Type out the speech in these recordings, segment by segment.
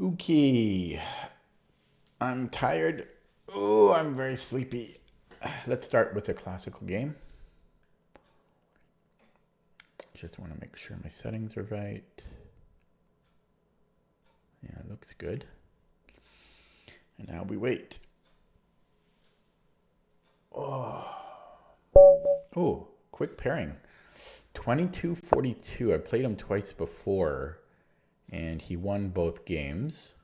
Okay, I'm tired. Oh, I'm very sleepy. Let's start with a classical game. Just want to make sure my settings are right. Yeah, it looks good. And now we wait. Oh, quick pairing. 22-42. I played him twice before, and he won both games.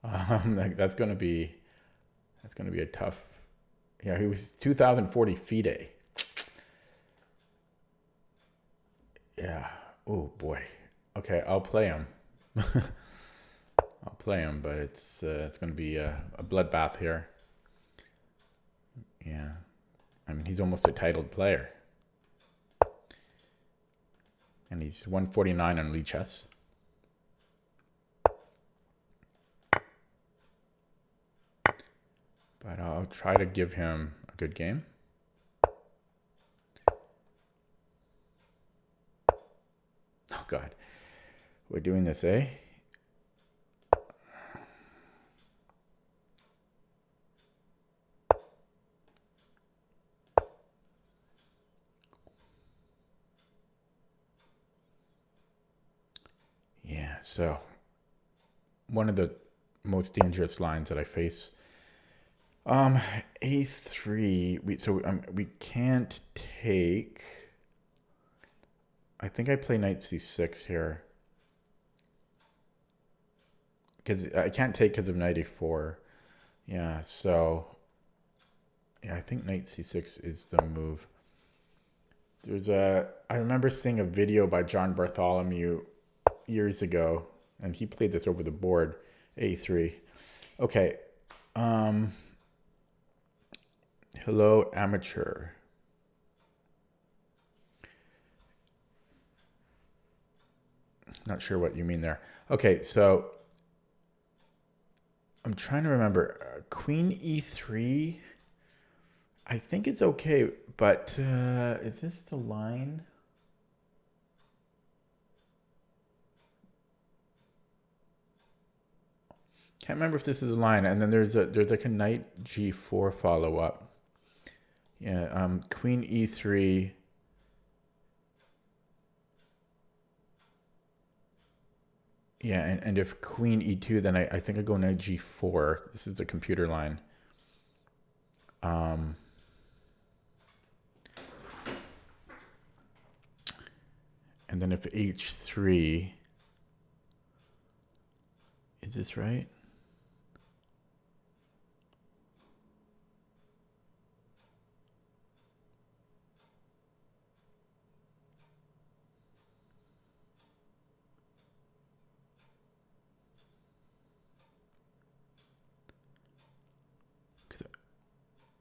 That's gonna be a tough. Yeah, he was 2,040 FIDE. Yeah. Oh boy. Okay, I'll play him. I'll play him, but it's going to be a bloodbath here. Yeah. I mean, he's almost a titled player. And he's 149 on Lichess. But I'll try to give him a good game. Oh, God. We're doing this, eh? Yeah, so one of the most dangerous lines that I face. A3. We can't take. I think I play knight c6 here. Because I can't take because of knight a4. Yeah, so yeah, I think knight c6 is the move. I remember seeing a video by John Bartholomew years ago, and he played this over the board, a3. Okay. Hello, amateur. Not sure what you mean there. Okay, so I'm trying to remember. Queen e3. I think it's okay, but is this the line? Can't remember if this is the line. And then there's like a knight g4 follow up. Yeah, queen e3. Yeah, and if queen e2, then I think I go knight g4. This is the computer line. And then if h3, is this right?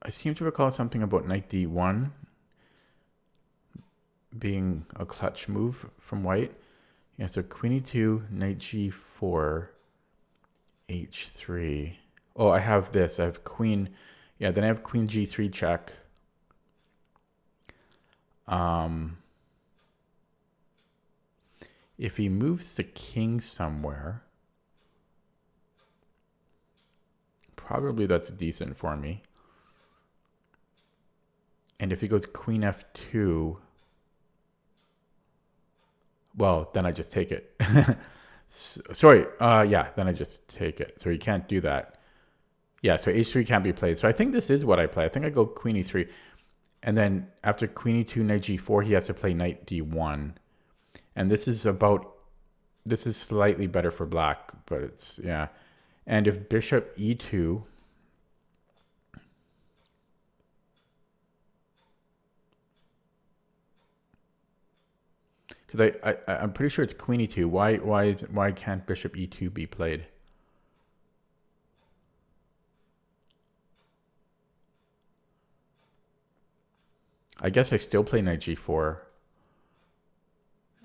I seem to recall something about knight d1 being a clutch move from white. Yeah, so queen e2, knight g4, h3. Oh, I have this. I have queen. Yeah, then I have queen g3 check. If he moves the king somewhere, probably that's decent for me. And if he goes queen f2, well, then I just take it. Sorry, yeah, then I just take it. So he can't do that. Yeah, so h3 can't be played. So I think this is what I play. I think I go queen e3. And then after queen e2, knight g4, he has to play knight d1. And this is slightly better for black, but it's, yeah. And if bishop e2, because I'm pretty sure it's queen e2. Why can't bishop e2 be played? I guess I still play knight g4.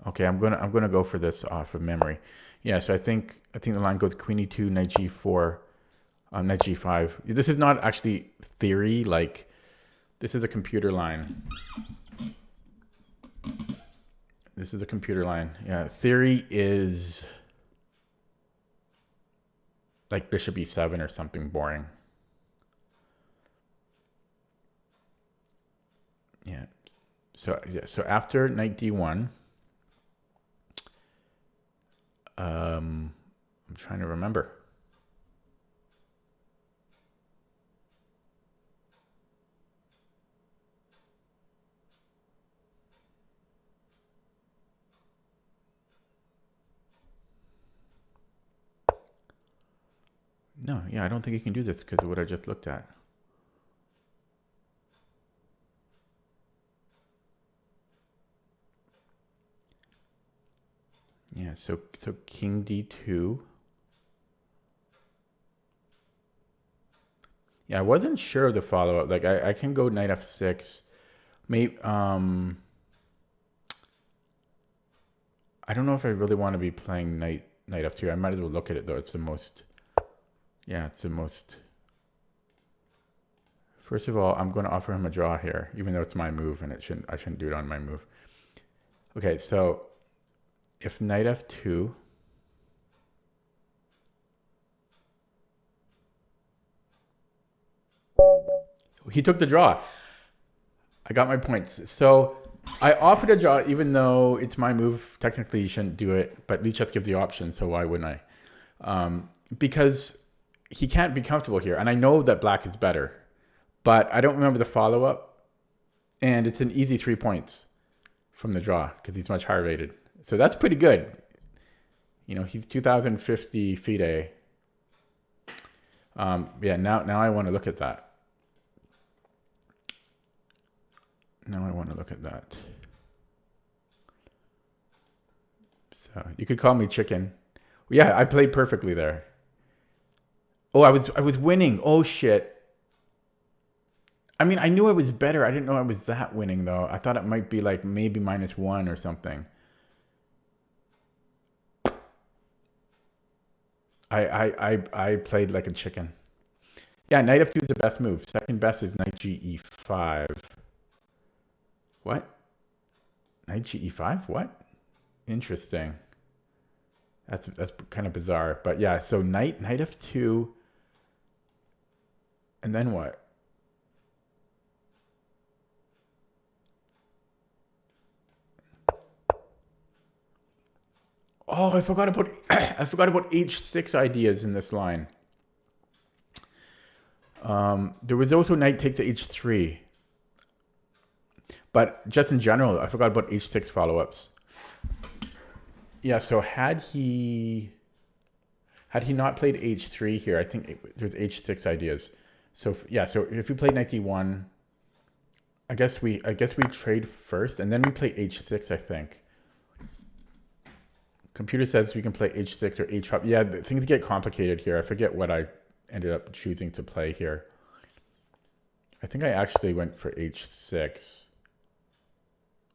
Okay, I'm gonna go for this off of memory. Yeah, so I think the line goes queen e2, knight g4, knight g5. This is not actually theory. Like, this is a computer line. This is a computer line. Yeah, theory is like bishop e7 or something boring. Yeah. So after knight d1, I'm trying to remember. No, yeah, I don't think you can do this because of what I just looked at. Yeah, so king d2. Yeah, I wasn't sure of the follow-up. Like I can go knight f6. Maybe I don't know if I really want to be playing knight f2. I might as well look at it though. It's the most. Yeah, it's the most. First of all, I'm going to offer him a draw here, even though it's my move and I shouldn't do it on my move. Okay, so if knight f2. He took the draw. I got my points. So I offered a draw, even though it's my move. Technically, you shouldn't do it, but Lichess gives the option, so why wouldn't I? Because he can't be comfortable here, and I know that black is better, but I don't remember the follow-up, and it's an easy 3 points from the draw because he's much higher rated. So that's pretty good. You know, he's 2,050 FIDE. Yeah, now I want to look at that. Now I want to look at that. So you could call me chicken. Yeah, I played perfectly there. Oh, I was winning. Oh shit. I mean, I knew I was better. I didn't know I was that winning though. I thought it might be like maybe -1 or something. I played like a chicken. Yeah, knight f2 is the best move. Second best is knight ge5. What? Knight ge5? What? Interesting. That's kind of bizarre. But yeah, so knight f2. And then what? Oh, I forgot about I forgot about h6 ideas in this line. There was also knight takes to h3. But just in general, I forgot about h6 follow-ups. Yeah, so had he not played h3 here, I think there's h6 ideas. So yeah, so if we played knight d1, I guess we trade first and then we play h6, I think. Computer says we can play h6 or h5. Yeah, things get complicated here. I forget what I ended up choosing to play here. I think I actually went for h6.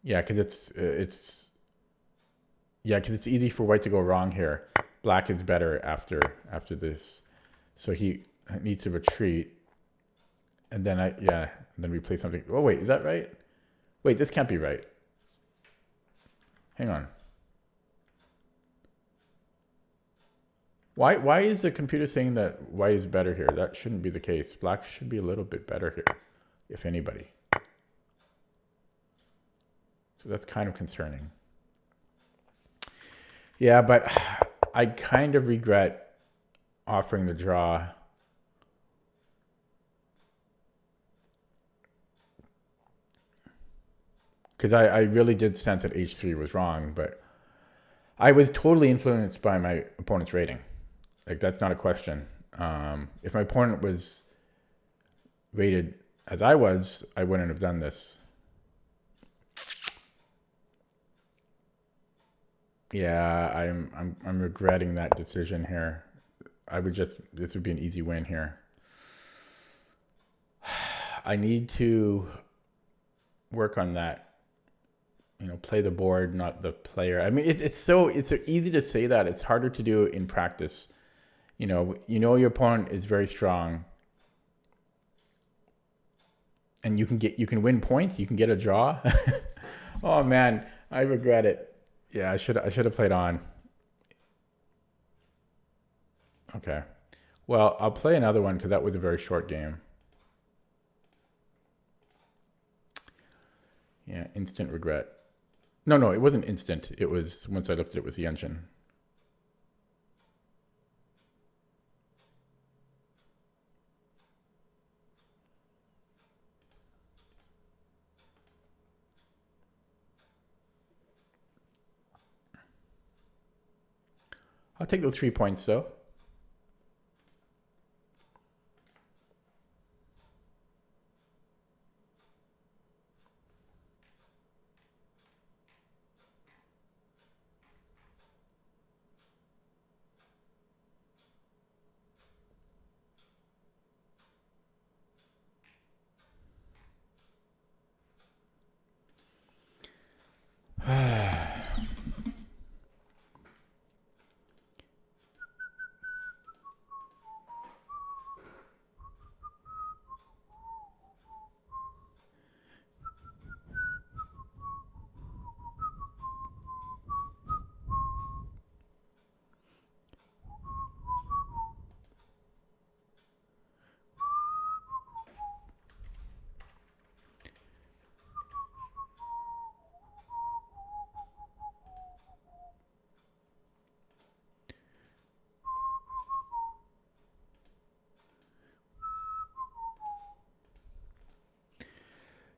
Yeah, because it's easy for white to go wrong here. Black is better after this, so he needs to retreat. And then then we play something. Oh wait, is that right? Wait, this can't be right. Hang on. Why is the computer saying that white is better here? That shouldn't be the case. Black should be a little bit better here, if anybody. So that's kind of concerning. Yeah, but I kind of regret offering the draw. Because I really did sense that h3 was wrong, but I was totally influenced by my opponent's rating. Like, that's not a question. If my opponent was rated as I was, I wouldn't have done this. Yeah, I'm regretting that decision here. This would be an easy win here. I need to work on that. You know, play the board, not the player. I mean, it's so easy to say that. It's harder to do in practice. You know your opponent is very strong, and you can win points. You can get a draw. Oh man, I regret it. Yeah, I should have played on. Okay, Well, I'll play another one because that was a very short game. Yeah, instant regret. No, it wasn't instant. It was, once I looked at it, it was the engine. I'll take those 3 points though.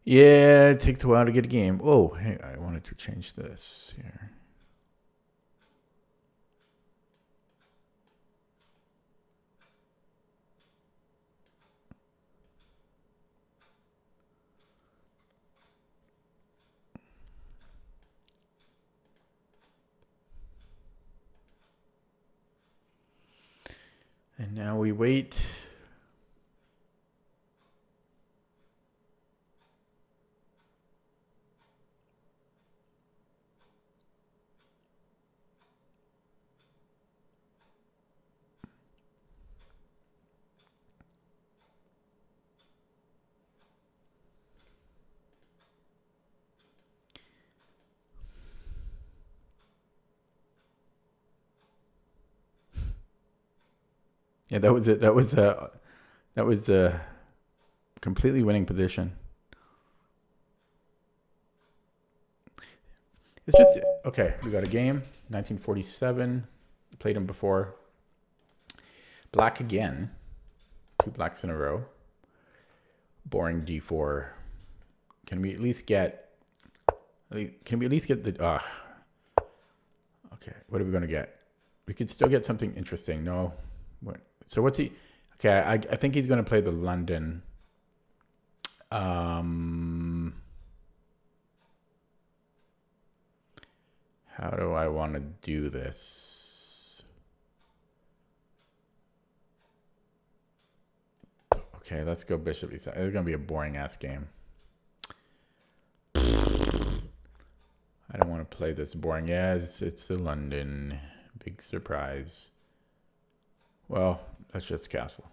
Yeah, it takes a while to get a game. Oh, hey, I wanted to change this here. And now we wait. Yeah, that was it. That was a completely winning position. It's just okay. We got a game, 1947. Played him before. Black again. 2 blacks in a row. Boring d4. Can we at least get? Can we at least get the? Okay. What are we gonna get? We could still get something interesting. No. What? So what's he? Okay, I think he's gonna play the London. How do I want to do this? Okay, let's go bishop e7. It's going to be a boring ass game. I don't want to play this boring. Yeah, it's the London. Big surprise. Well, that's just castle.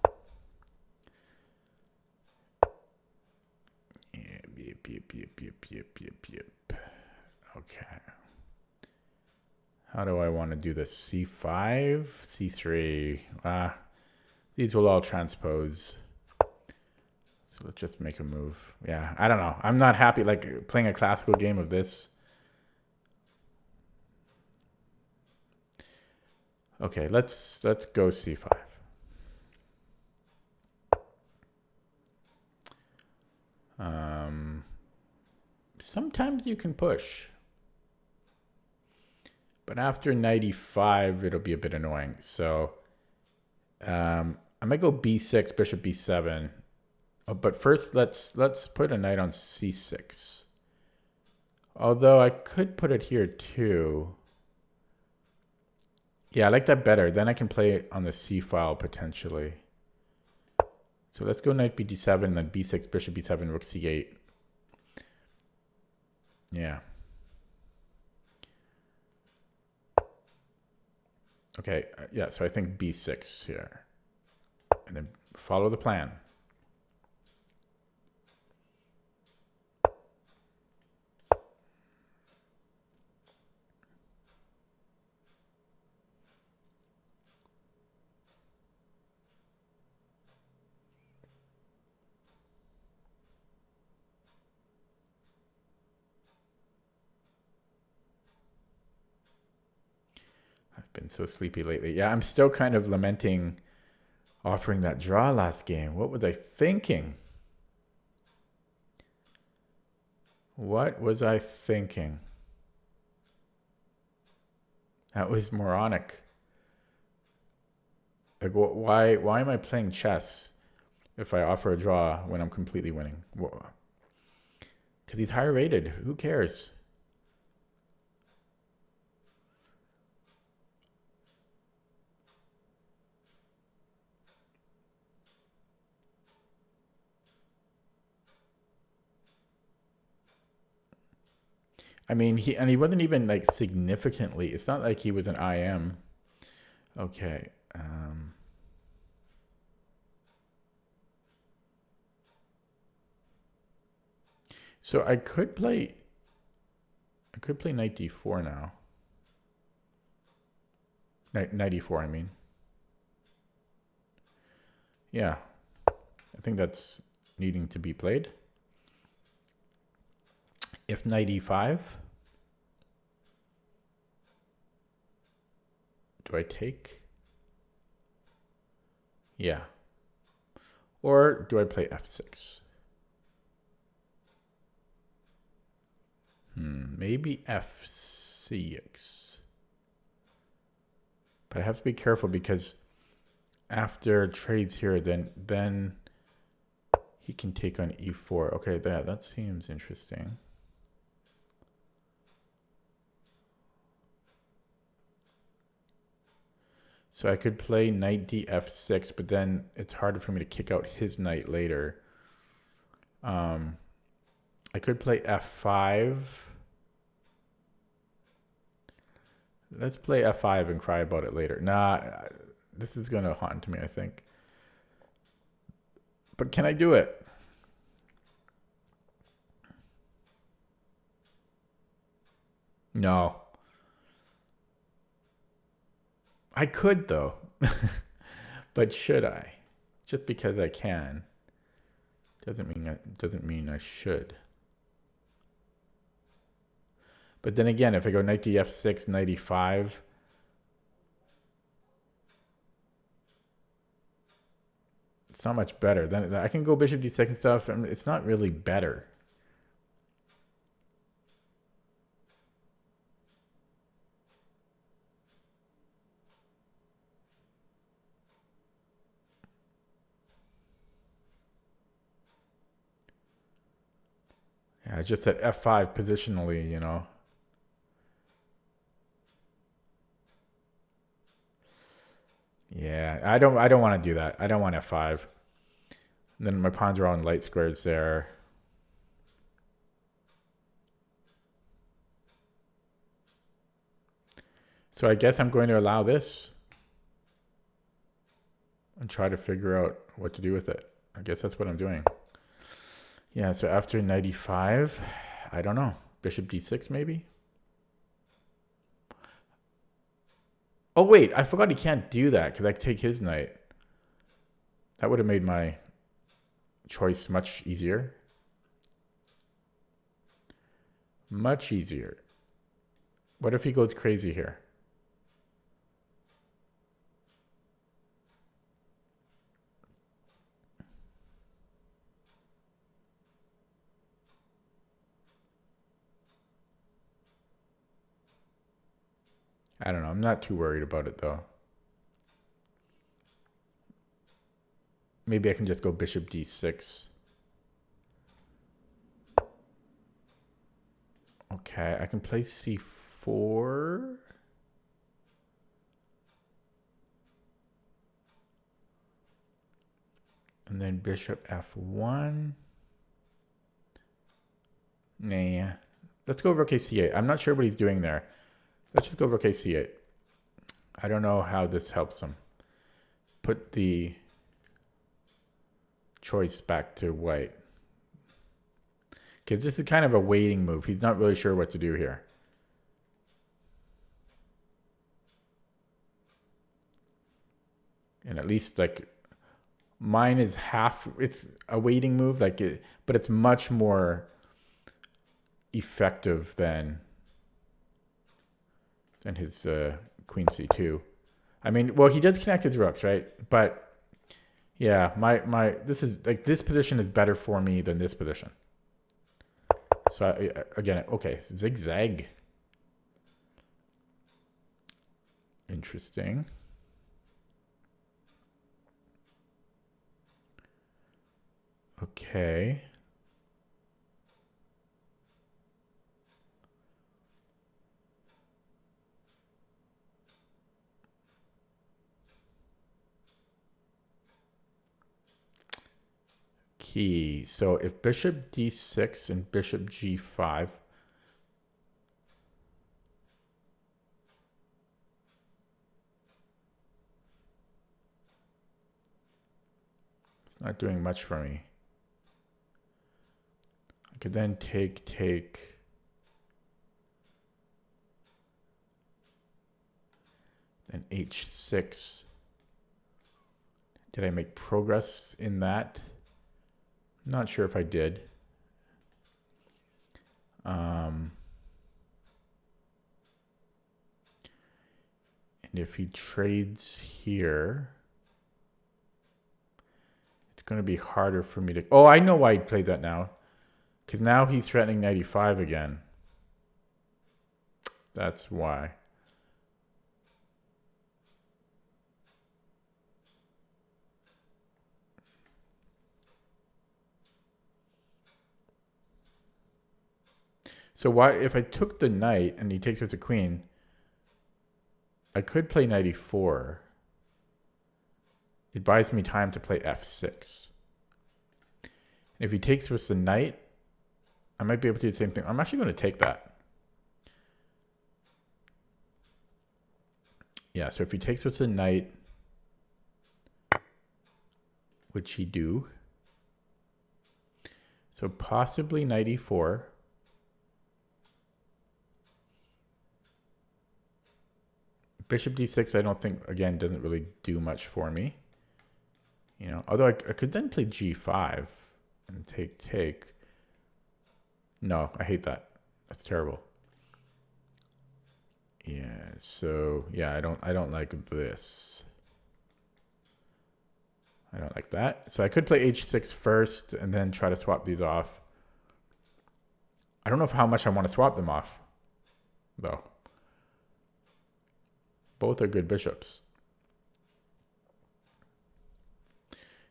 Yep. Okay. How do I want to do this? C5, C3. These will all transpose. So let's just make a move. Yeah, I don't know. I'm not happy like playing a classical game of this. Okay, let's go C5. Sometimes you can push. But after knight e5, it'll be a bit annoying. So I might go b6, bishop b7. Oh, but first, let's put a knight on c6. Although I could put it here too. Yeah, I like that better. Then I can play it on the c file potentially. So let's go knight b d7, then b6, bishop b7, rook c8. Yeah. Okay, yeah, so I think b6 here. And then follow the plan. Been so sleepy lately. Yeah, I'm still kind of lamenting offering that draw last game. What was I thinking? What was I thinking? That was moronic. Like, why am I playing chess if I offer a draw when I'm completely winning? Because he's higher rated. Who cares? I mean, he wasn't even like significantly. It's not like he was an IM. Okay. So I could play knight d4 now. Knight e4, I mean. Yeah. I think that's needing to be played. If knight e5, do I take? Yeah. Or do I play f6? Maybe f6. But I have to be careful because after trades here, then he can take on e4. Okay, that seems interesting. So I could play knight df6, but then it's harder for me to kick out his knight later. I could play f5. Let's play f5 and cry about it later. Nah, this is going to haunt me, I think. But can I do it? No. I could, though. But should I? Just because I can doesn't mean I should. But then again, if I go knight df6, knight e5, it's not much better. Then I can go bishop d6 and stuff. I mean, it's not really better. Yeah, I just said f5 positionally, you know. Yeah, I don't want to do that. I don't want f5. And then my pawns are on light squares there. So I guess I'm going to allow this and try to figure out what to do with it. I guess that's what I'm doing. Yeah, so after knight e5, I don't know. Bishop d6 maybe? Oh, wait, I forgot he can't do that because I take his knight. That would have made my choice much easier. Much easier. What if he goes crazy here? I don't know. I'm not too worried about it, though. Maybe I can just go bishop d6. Okay, I can play c4. And then bishop f1. Nah. Let's go rook c8. I'm not sure what he's doing there. Let's just go rook c8. I don't know how this helps him. Put the choice back to white. Because this is kind of a waiting move. He's not really sure what to do here. And at least like mine is half, it's a waiting move, like it, but it's much more effective than his queen c2. I mean, well, he does connect his rooks, right? But yeah, this is like, this position is better for me than this position. So again, okay, zigzag. Interesting. Okay. Key. So if bishop d6 and bishop g5, it's not doing much for me. I could then take. Then h6. Did I make progress in that? I'm not sure if I did. And if he trades here, it's going to be harder for me to... Oh, I know why he played that now. Because now he's threatening 95 again. That's why. So why, if I took the knight and he takes with the queen, I could play 94. It buys me time to play f6. If he takes with the knight, I might be able to do the same thing. I'm actually going to take that. Yeah, so if he takes with the knight, which he do, so possibly 94. Bishop d6, I don't think, again, doesn't really do much for me. You know, although I could then play g5 and take. No, I hate that. That's terrible. Yeah, so yeah, I don't like this. I don't like that. So I could play h6 first and then try to swap these off. I don't know how much I want to swap them off, though. Both are good bishops.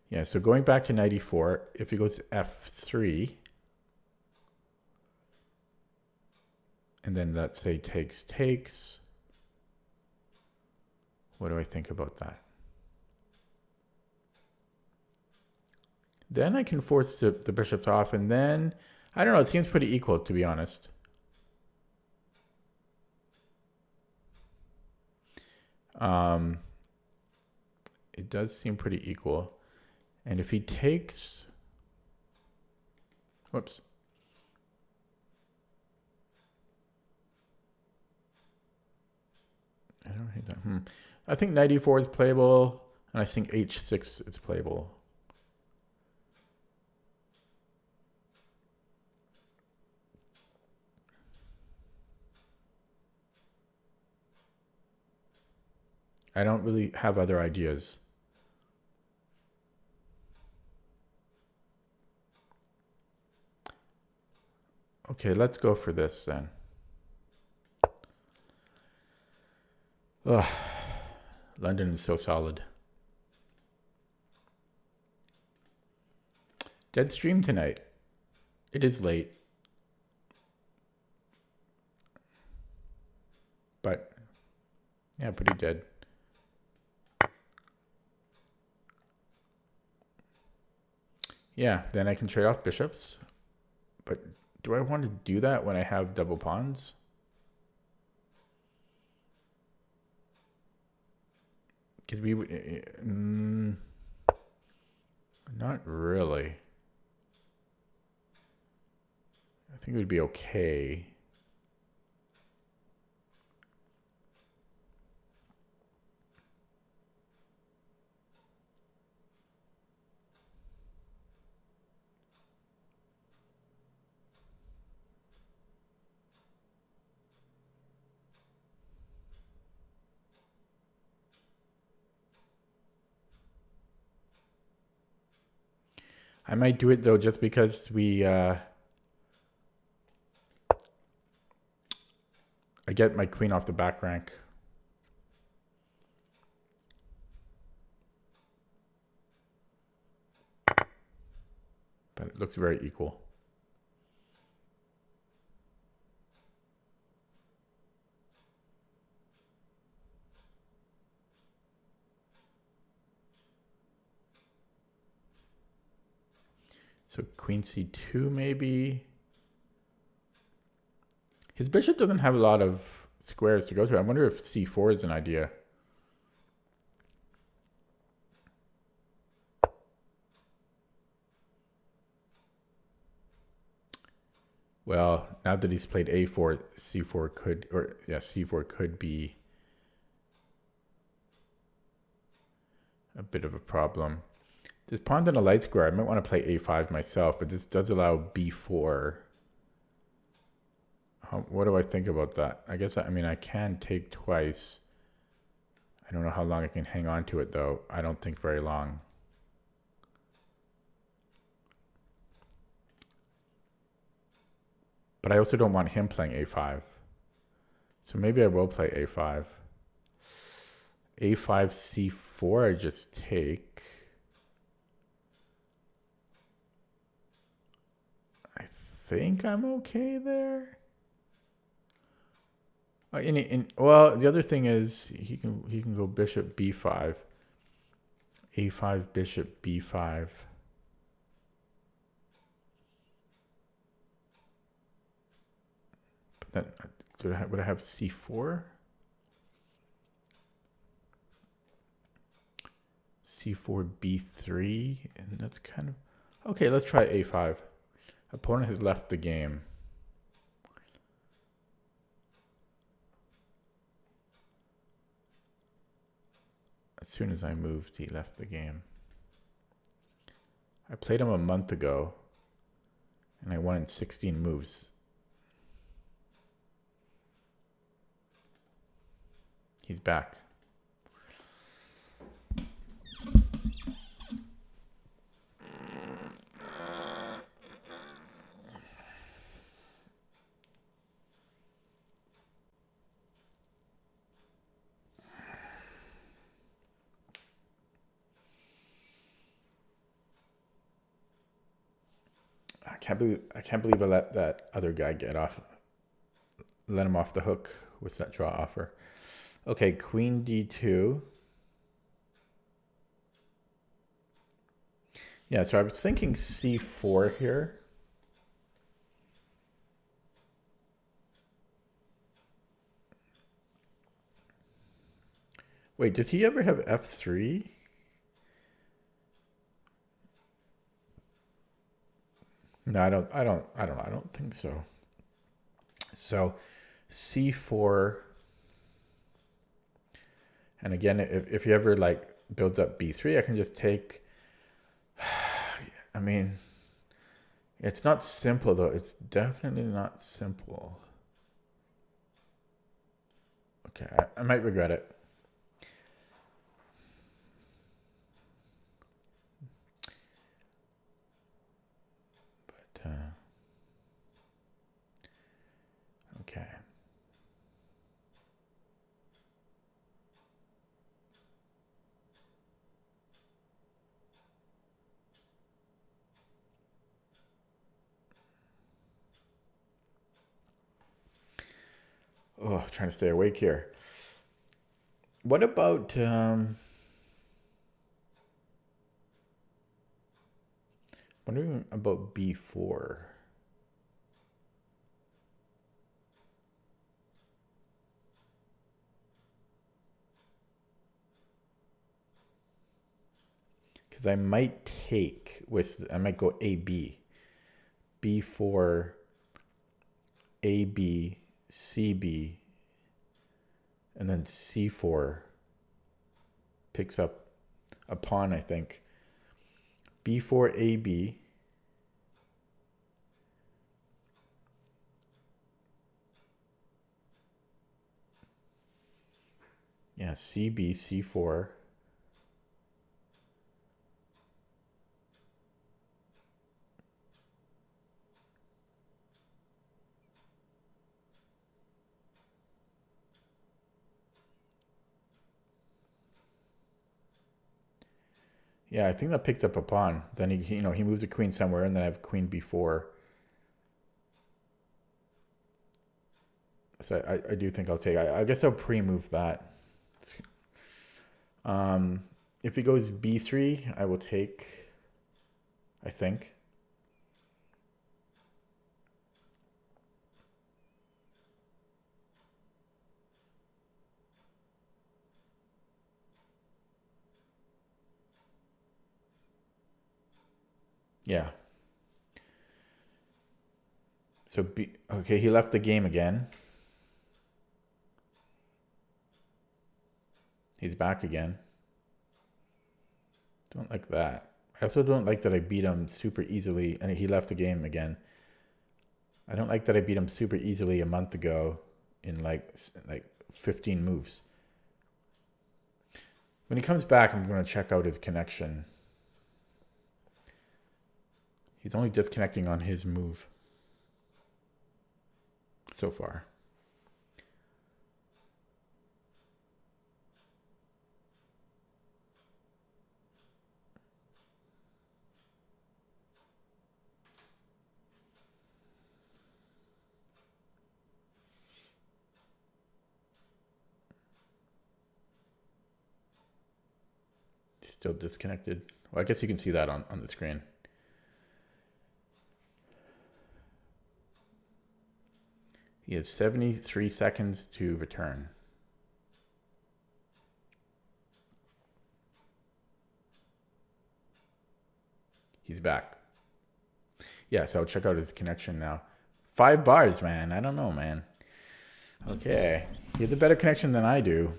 Yeah, so going back to 94, if he goes to f3, and then let's say takes, what do I think about that? Then I can force the bishops off, and then, I don't know, it seems pretty equal, to be honest. It does seem pretty equal. And if he takes, whoops. I don't hate that. I think 94 is playable, and I think h6 is playable. I don't really have other ideas. Okay, let's go for this then. Ugh. London is so solid. Dead stream tonight. It is late. But, yeah, pretty dead. Yeah, then I can trade off bishops. But do I want to do that when I have double pawns? Because we would... not really. I think it would be okay. I might do it though, just because I get my queen off the back rank. But it looks very equal. So queen c2 maybe. His bishop doesn't have a lot of squares to go to. I wonder if c4 is an idea. Well, now that he's played a4, c4 could, or yeah, c4 could be a bit of a problem. This pawn's in a light square. I might want to play a5 myself, but this does allow b4. What do I think about that? I guess, I mean, I can take twice. I don't know how long I can hang on to it, though. I don't think very long. But I also don't want him playing a5. So maybe I will play a5. a5, c4, I just take. I think I'm okay there. Well, the other thing is he can go bishop b5, a5, bishop b5. But then would I have c4? c4, b3, and that's kind of okay. Let's try a5. Opponent has left the game. As soon as I moved, he left the game. I played him a month ago, and I won in 16 moves. He's back. I can't believe I let that other guy let him off the hook with that draw offer. Okay, queen d2. Yeah, so I was thinking c4 here. Wait, does he ever have f3? No, I don't think so. So c4, and again, if he ever like builds up b3, I can just take. I mean, it's not simple though. It's definitely not simple. Okay, I might regret it. But okay. Oh, trying to stay awake here. What about wondering about b4? Because I might I might go AB, B4, AB, CB, and then C4 picks up a pawn, I think. B4, AB. Yeah, CB, C4. Yeah, I think that picks up a pawn. Then he moves a queen somewhere, and then I have queen b4. So I do think I'll take. I guess I'll pre-move that. If he goes b3, I will take. I think. Yeah. So okay, he left the game again. He's back again. Don't like that. I also don't like that I beat him super easily, and he left the game again. I don't like that I beat him super easily a month ago in like 15 moves. When he comes back, I'm going to check out his connection. He's only disconnecting on his move so far. Still disconnected. Well, I guess you can see that on the screen. He has 73 seconds to return. He's back. Yeah, so I'll check out his connection now. 5 bars, man. I don't know, man. Okay. He has a better connection than I do.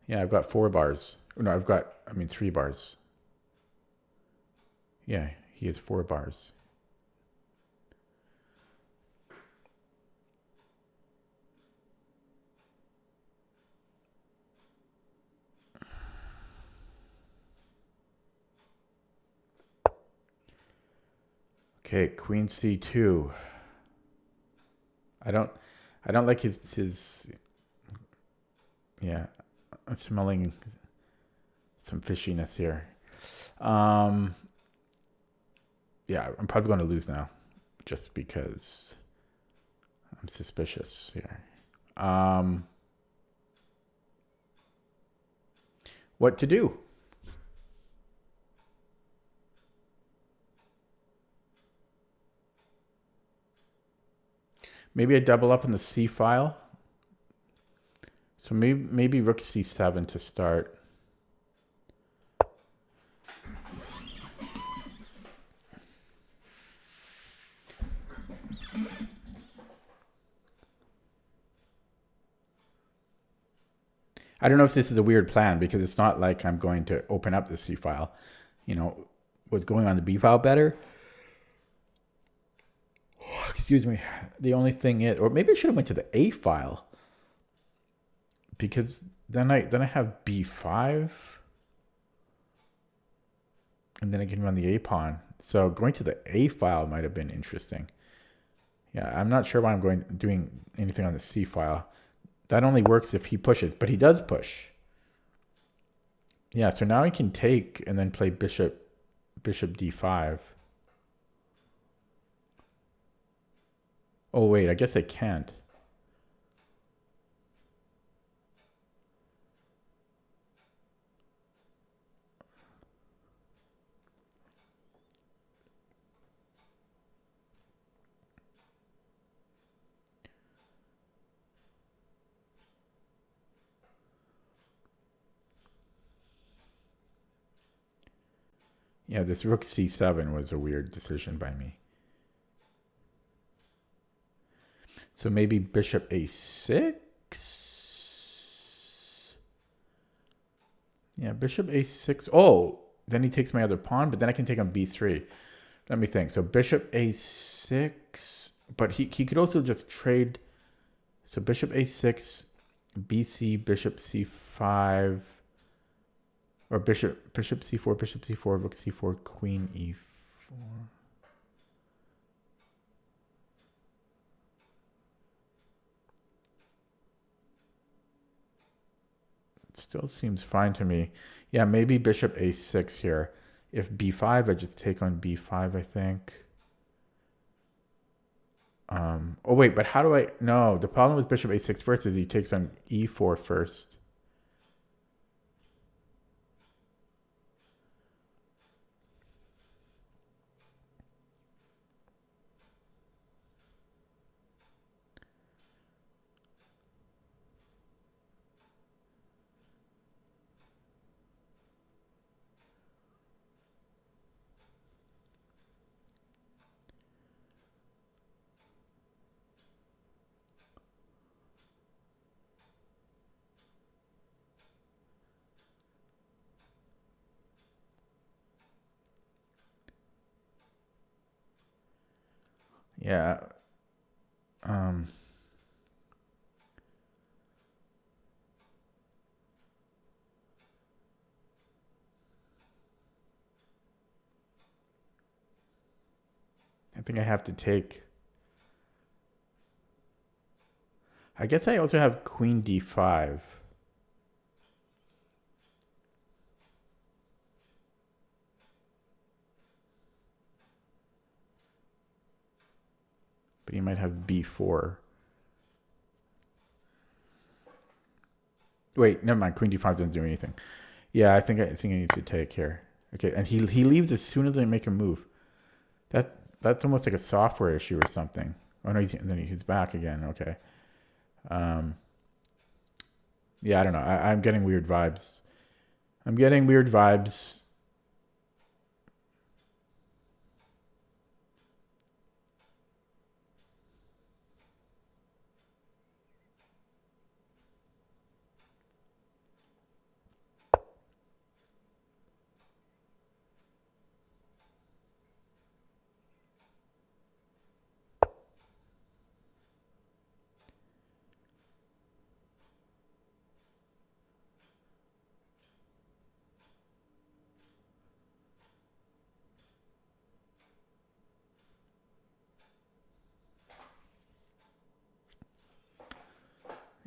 Yeah, I've got 4 bars. No, 3 bars. Yeah, he has 4 bars. Okay, queen c2. I don't like his yeah, I'm smelling some fishiness here. Yeah, I'm probably going to lose now just because I'm suspicious here. What to do? Maybe I double up in the C file. So maybe rook c7 to start. I don't know if this is a weird plan because it's not like I'm going to open up the C file. You know, what's going on the B file better? Excuse me. The only thing is, or maybe I should have went to the A file because then I have B5 and then I can run the A pawn. So going to the A file might have been interesting. Yeah, I'm not sure why I'm doing anything on the C file. That only works if he pushes, but he does push. Yeah, so now I can take and then play bishop d5. Oh wait, I guess I can't. Yeah, this rook c7 was a weird decision by me. So maybe bishop a6? Yeah, bishop a6. Oh, then he takes my other pawn, but then I can take on b3. Let me think. So bishop a6, but he could also just trade. So bishop a6, bc, bishop c5, or bishop c4, rook c4, queen e4. Still seems fine to me. Yeah, maybe bishop a6 here. If b5, I just take on b5, I think. Oh wait, but how do I? No, the problem with bishop a6 first is he takes on e4 first. Yeah. Um, I think I have to take. I guess I also have queen d5. But you might have b4. Wait, never mind. Queen d5 doesn't do anything. Yeah, I need to take here. Okay, and he leaves as soon as I make a move. That's almost like a software issue or something. Oh no, then he's back again. Okay. Yeah, I don't know. I'm getting weird vibes. I'm getting weird vibes.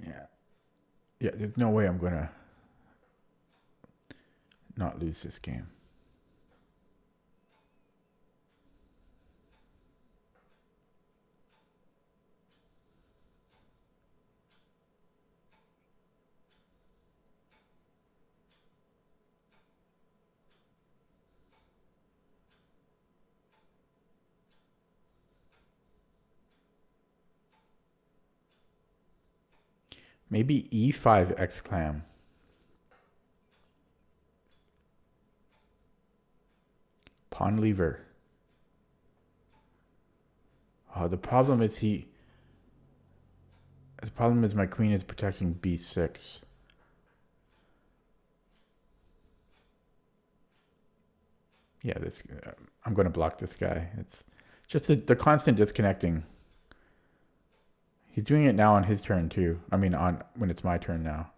Yeah. Yeah, there's no way I'm gonna not lose this game. Maybe e5 exclam. Pawn lever. Oh, the problem is my queen is protecting b6. Yeah, I'm going to block this guy. It's just the constant disconnecting. He's doing it now on his turn too. I mean, on when it's my turn now.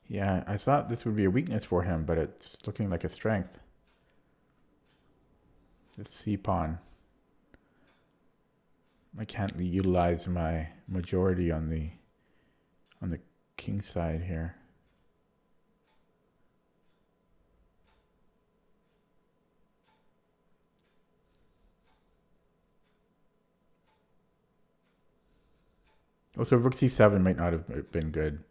Yeah, I thought this would be a weakness for him, but it's looking like a strength. This c pawn. I can't utilize my majority on the king side here. Also, rook c7 might not have been good.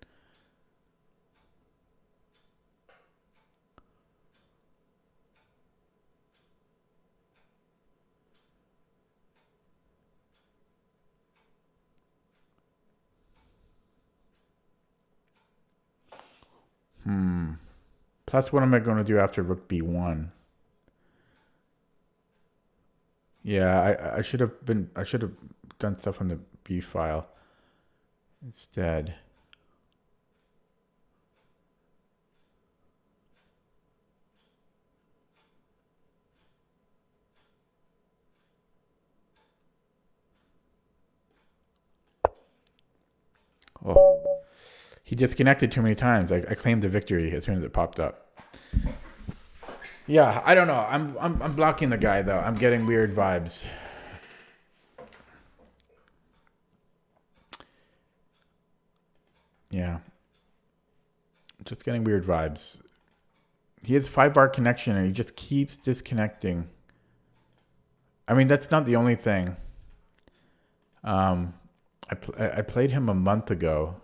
Plus, what am I going to do after rook b1? Yeah, I should have done stuff on the b file instead. Oh, he disconnected too many times. I claimed the victory as soon as it popped up. Yeah, I don't know. I'm blocking the guy though. I'm getting weird vibes. Yeah. Just getting weird vibes. He has 5-bar connection and he just keeps disconnecting. I mean, that's not the only thing. I played him a month ago.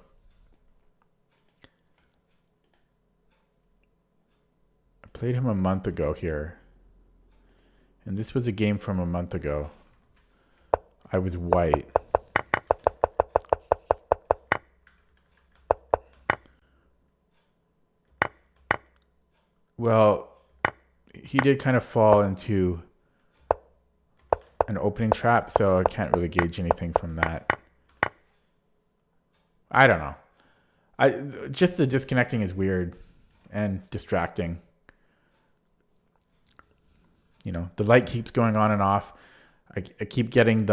Here. And this was a game from a month ago. I was white. Well, he did kind of fall into an opening trap, so I can't really gauge anything from that. I don't know. Just the disconnecting is weird and distracting. You know, the light keeps going on and off. I keep getting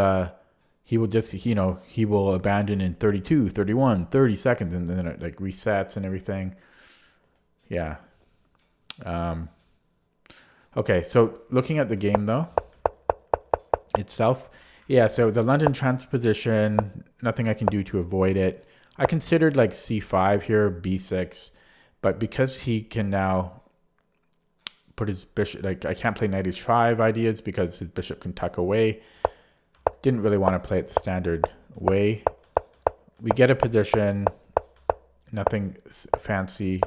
he will abandon in 32, 31, 30 seconds, and then it like resets and everything. Yeah. Okay, so looking at the game though itself, yeah, so the London transposition, nothing I can do to avoid it. I considered like c5 here, b6, but because he can now put his bishop, like I can't play knight h5 ideas because his bishop can tuck away. Didn't really want to play it the standard way. We get a position, nothing fancy.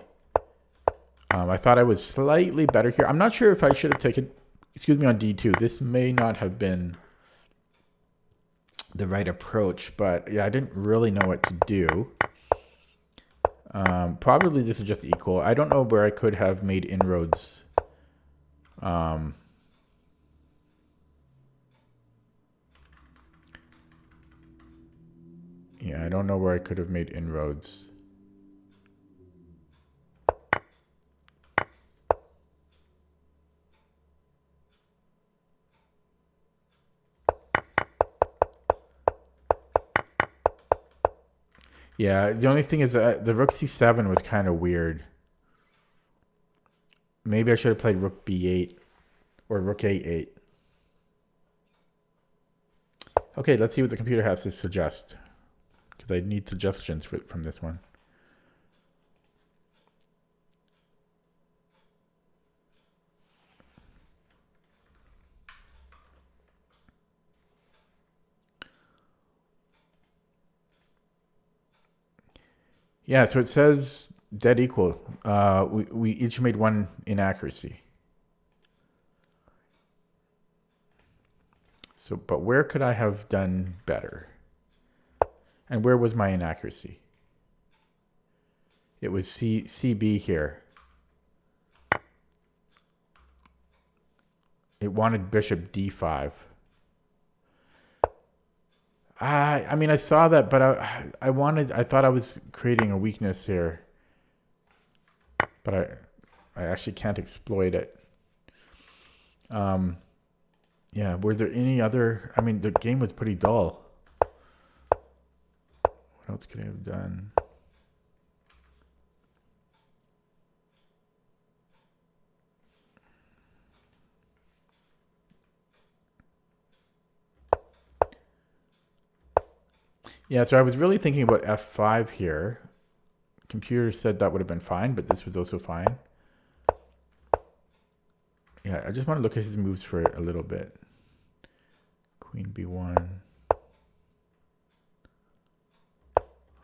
I thought I was slightly better here. I'm not sure if I should have taken, on d2. This may not have been the right approach, but yeah, I didn't really know what to do. Probably this is just equal. I don't know where I could have made inroads. Yeah, I don't know where I could have made inroads. Yeah, the only thing is the rook c7 was kind of weird. Maybe I should have played rook b8 or rook a8. Okay, let's see what the computer has to suggest, because I need suggestions from this one. Yeah, so it says dead equal. We each made one inaccuracy. So, but where could I have done better? And where was my inaccuracy? It was CB here. It wanted bishop d5. I mean, I saw that, but I thought I was creating a weakness here. But I actually can't exploit it. Yeah, were there any other, I mean, the game was pretty dull. What else could I have done? Yeah, so I was really thinking about f5 here. Computer said that would have been fine, but this was also fine. Yeah, I just want to look at his moves for a little bit. Queen b1.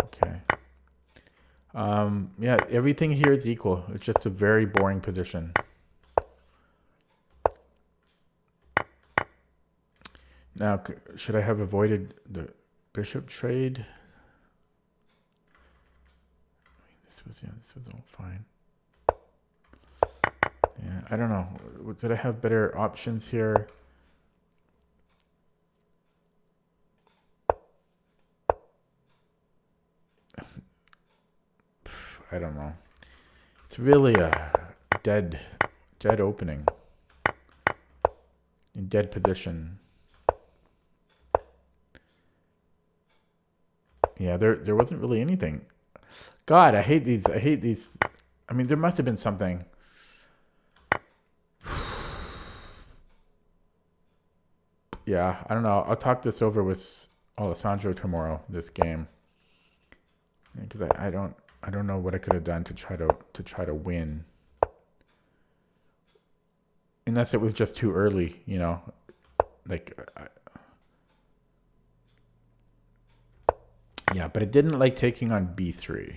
Okay. Yeah, everything here is equal. It's just a very boring position. Now, should I have avoided the bishop trade? This was all fine. Yeah, I don't know. Did I have better options here? I don't know. It's really a dead opening. In dead position. Yeah, there wasn't really anything. God, I hate these. I hate these. I mean, there must have been something. Yeah, I don't know. I'll talk this over with Alessandro tomorrow. This game, because I don't know what I could have done to try to win. Unless it was just too early, you know, like. Yeah, but it didn't like taking on b3.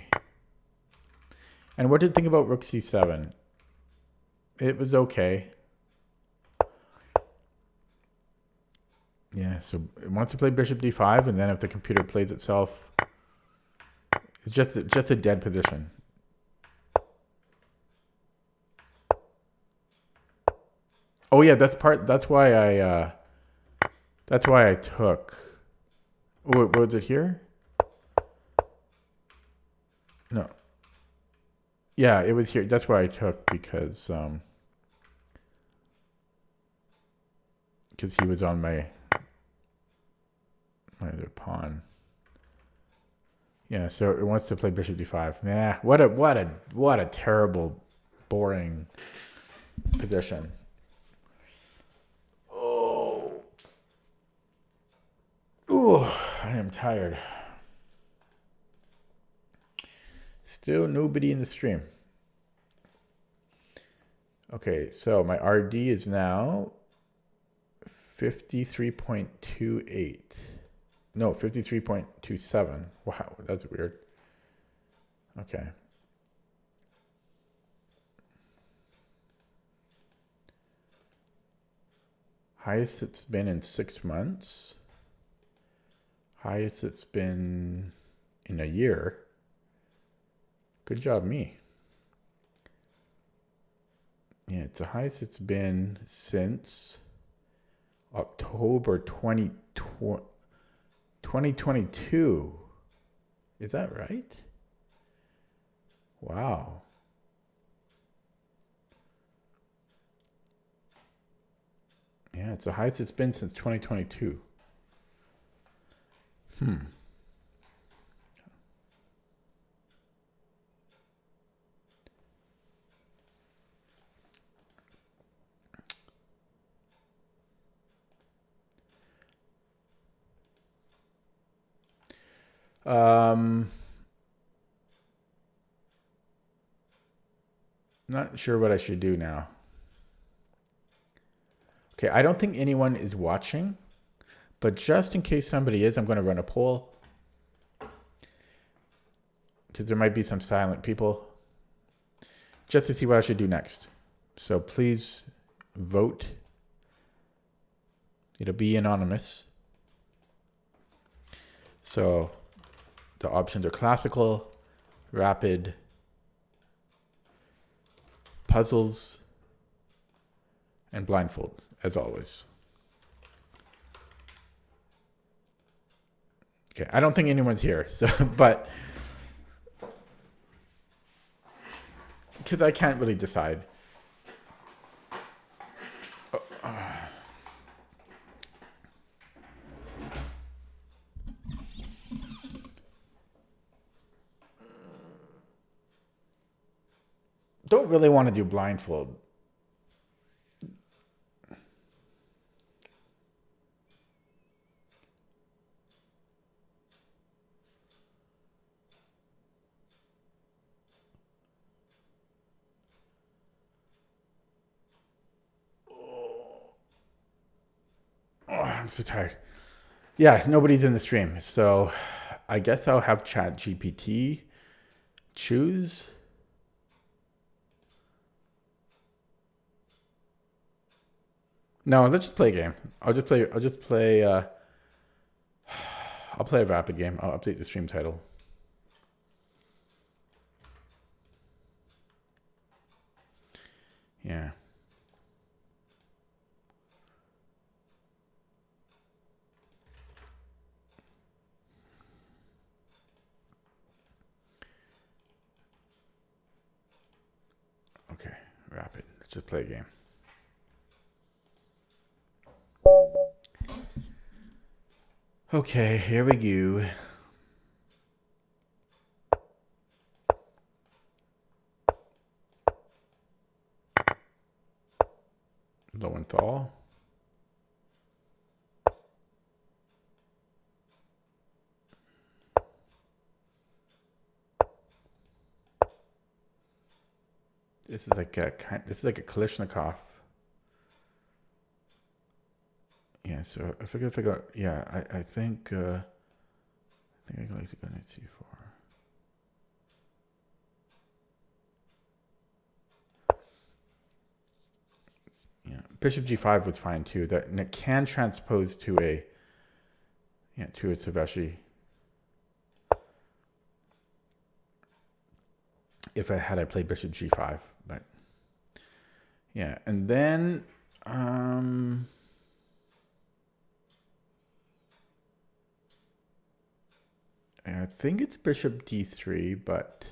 And what did you think about rook c7? It was okay. Yeah, so it wants to play bishop d5, and then if the computer plays itself, it's just a dead position. Oh yeah, that's why I took. Oh, what was it here? No. Yeah, it was here. That's why I took, because he was on my other pawn. Yeah, so it wants to play bishop d5. Nah, what a terrible, boring position. Oh, ooh, I am tired. Still nobody in the stream. Okay, so my RD is now 53.28. No, 53.27. Wow, that's weird. Okay. Highest it's been in 6 months. Highest it's been in a year. Good job, me. Yeah, it's the highest it's been since October 2022. Is that right? Wow. Yeah, it's the highest it's been since 2022. Not sure what I should do now. Okay, I don't think anyone is watching, but just in case somebody is, I'm going to run a poll, because there might be some silent people, just to see what I should do next. So please vote. It'll be anonymous. So the options are classical, rapid, puzzles, and blindfold, as always. Okay, I don't think anyone's here, so but because I can't really decide. Don't really want to do blindfold. Oh, I'm so tired. Yeah, nobody's in the stream, so I guess I'll have ChatGPT choose. No, let's just play a game. I'll play a rapid game. I'll update the stream title. Yeah. Okay, rapid. Let's just play a game. Okay, here we go. Lowenthal. This is like a Kalishnikov. Yeah, so I figure. Yeah, I think I'd like to go knight c4. Yeah, bishop g5 was fine too. That and it can transpose to a Saveshi. If I played bishop g5, but yeah, and then I think it's bishop d3, but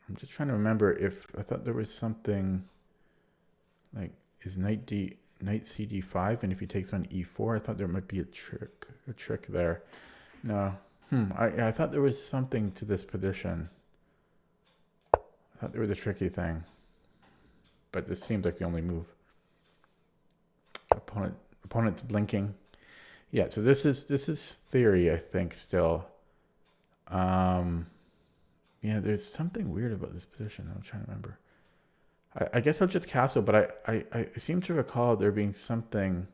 I'm just trying to remember if I thought there was something like is knight cd5, and if he takes on e4, I thought there might be a trick there. No, I thought there was something to this position. I thought there was a tricky thing, but this seems like the only move. Opponent's blinking. Yeah, so this is theory, I think, still. Yeah, there's something weird about this position. I'm trying to remember. I guess I'll just castle, but I seem to recall there being something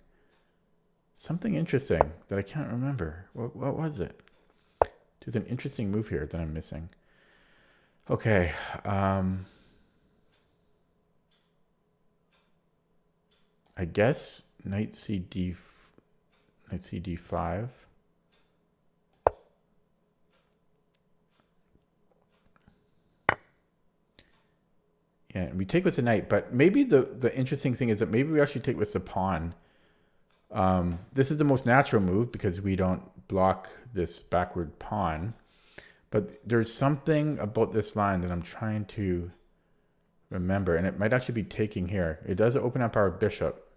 interesting that I can't remember. What was it? There's an interesting move here that I'm missing. Okay. I guess knight cd5. Yeah, and we take with the knight, but maybe the interesting thing is that maybe we actually take with the pawn. This is the most natural move because we don't block this backward pawn. But there's something about this line that I'm trying to remember, and it might actually be taking here. It does open up our bishop.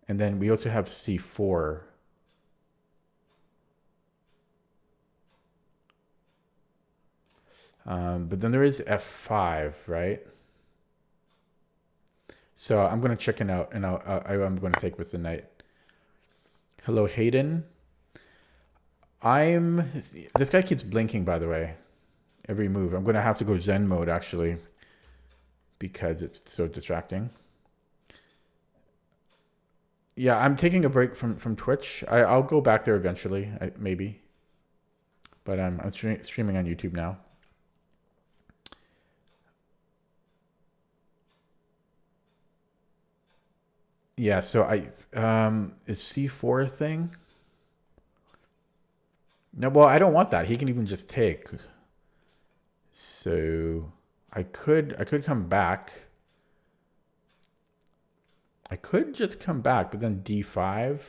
And then we also have c4. But then there is f5, right? So I'm going to chicken out, and I'm going to take with the knight. Hello, Hayden. This guy keeps blinking, by the way, every move. I'm going to have to go Zen mode, actually, because it's so distracting. Yeah, I'm taking a break from Twitch. I'll go back there eventually, maybe. But I'm streaming on YouTube now. Yeah, so is c4 a thing? No, well, I don't want that. He can even just take. So I could come back. I could just come back, but then d5.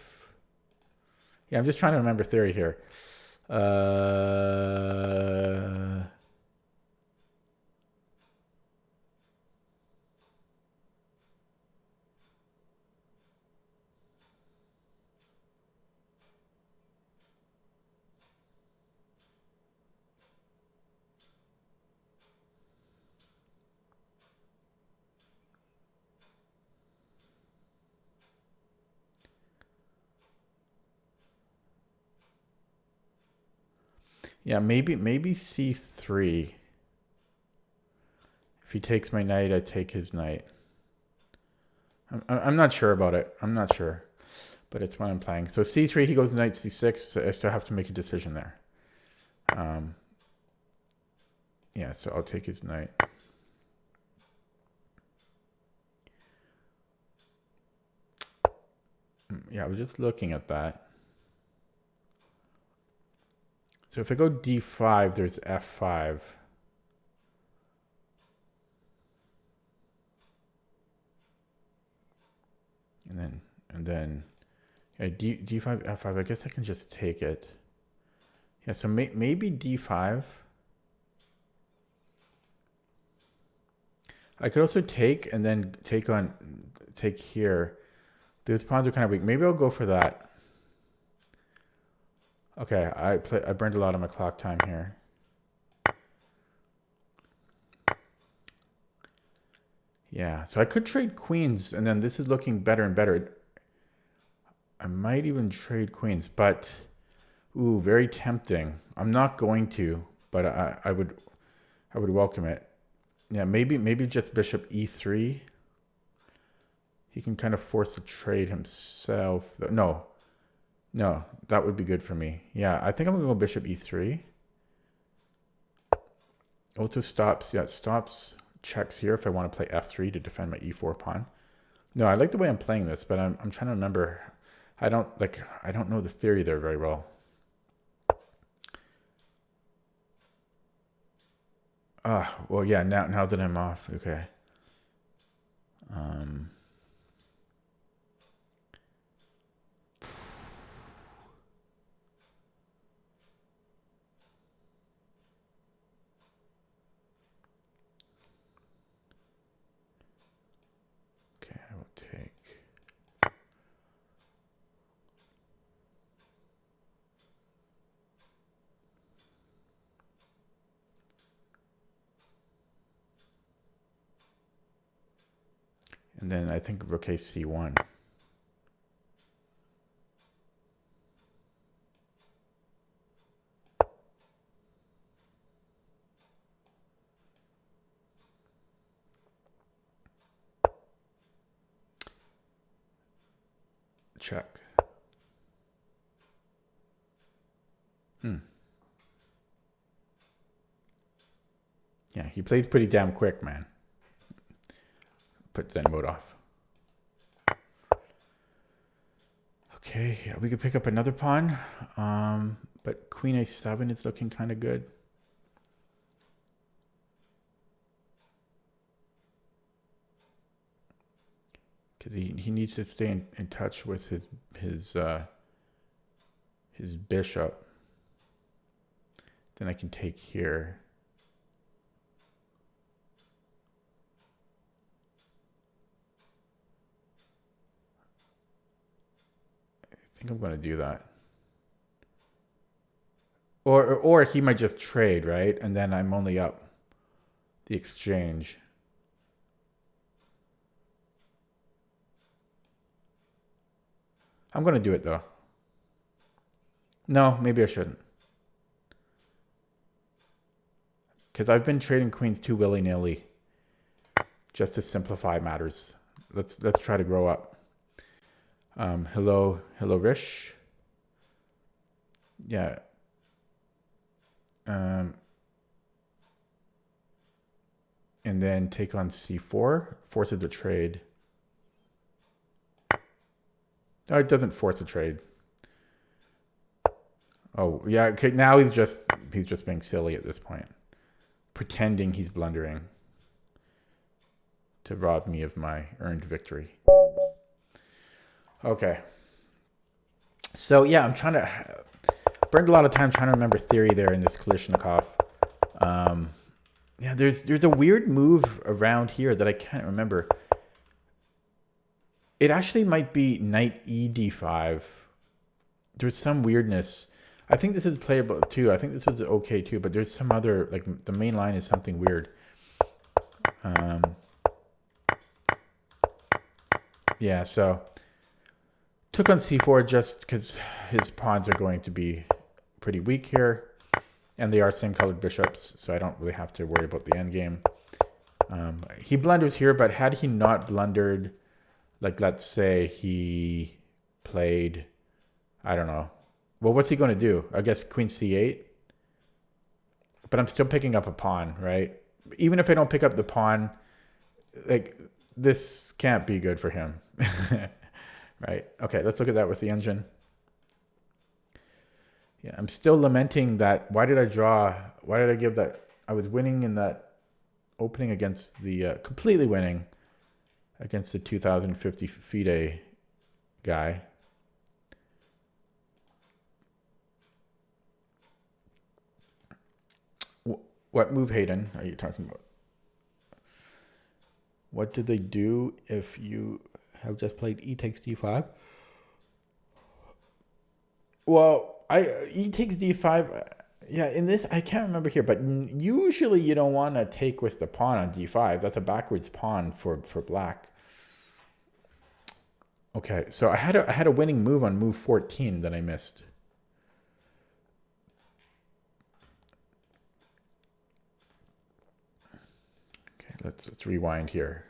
Yeah, I'm just trying to remember theory here. Yeah, maybe c3. If he takes my knight, I take his knight. I'm not sure about it. I'm not sure, but it's what I'm playing. So c3, he goes knight c6. So I still have to make a decision there. Yeah, so I'll take his knight. Yeah, I was just looking at that. So if I go d5, there's f5. And then yeah, d5, f5. I guess I can just take it. Yeah, so maybe d5. I could also take and then take here. Those pawns are kind of weak. Maybe I'll go for that. Okay, I burned a lot of my clock time here. Yeah, so I could trade queens, and then this is looking better and better. I might even trade queens, but ooh, very tempting. I'm not going to, but I would welcome it. Yeah, maybe just bishop e3. He can kind of force a trade himself. No, that would be good for me. Yeah, I think I'm gonna go bishop e3. Also stops. Yeah, it stops checks here if I want to play f3 to defend my e4 pawn. No, I like the way I'm playing this, but I'm trying to remember. I don't know the theory there very well. Well, yeah. Now that I'm off, okay. Okay, I will take. And then I think rook a c1. Check. Yeah, he plays pretty damn quick, man. Put Zen mode off. Okay, we could pick up another pawn. But queen a7 is looking kind of good. Because he needs to stay in touch with his bishop. Then I can take here. I think I'm going to do that. Or he might just trade, right? And then I'm only up the exchange. I'm going to do it, though. No, maybe I shouldn't. Because I've been trading queens too willy-nilly. Just to simplify matters. Let's try to grow up. Hello, Rish. Yeah. And then take on c4. Forces a trade. Oh, it doesn't force a trade. Oh, yeah. Okay, now he's just being silly at this point. Pretending he's blundering to rob me of my earned victory. Okay. So, yeah, I'm trying to... Burned a lot of time trying to remember theory there in this Kalashnikov. Yeah, there's a weird move around here that I can't remember. It actually might be knight e d5. There's some weirdness. I think this is playable too. I think this was okay too, but there's some other, like the main line is something weird. Yeah, so took on c4 just because his pawns are going to be pretty weak here. And they are same colored bishops, so I don't really have to worry about the endgame. He blunders here, but had he not blundered, like let's say he played, I don't know. Well, what's he going to do? I guess queen c8. But I'm still picking up a pawn, right? Even if I don't pick up the pawn, like this can't be good for him. Right? Okay, let's look at that with the engine. Yeah, I'm still lamenting that. Why did I draw? Why did I give that? I was winning in that opening against the completely winning against the 2050 FIDE guy. What move, Hayden, are you talking about? What did they do if you have just played E takes D5? Well, E takes D5. Yeah, in this I can't remember here, but usually you don't want to take with the pawn on D5. That's a backwards pawn for black. Okay, so I had a winning move on move 14 that I missed. Okay, let's rewind here.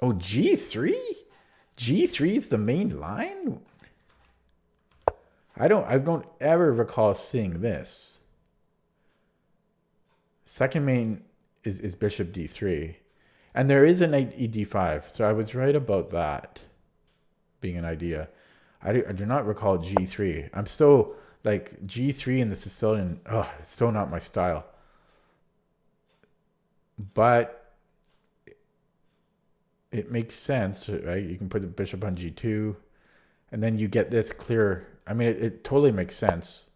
Oh, G3? G3 is the main line? I don't ever recall seeing this. Second main is bishop D3. And there is a knight ED5, so I was right about that being an idea. I do not recall G3. I'm still like G3 in the Sicilian. Oh, it's still not my style. But it makes sense, right? You can put the bishop on G2, and then you get this clear. I mean, it totally makes sense.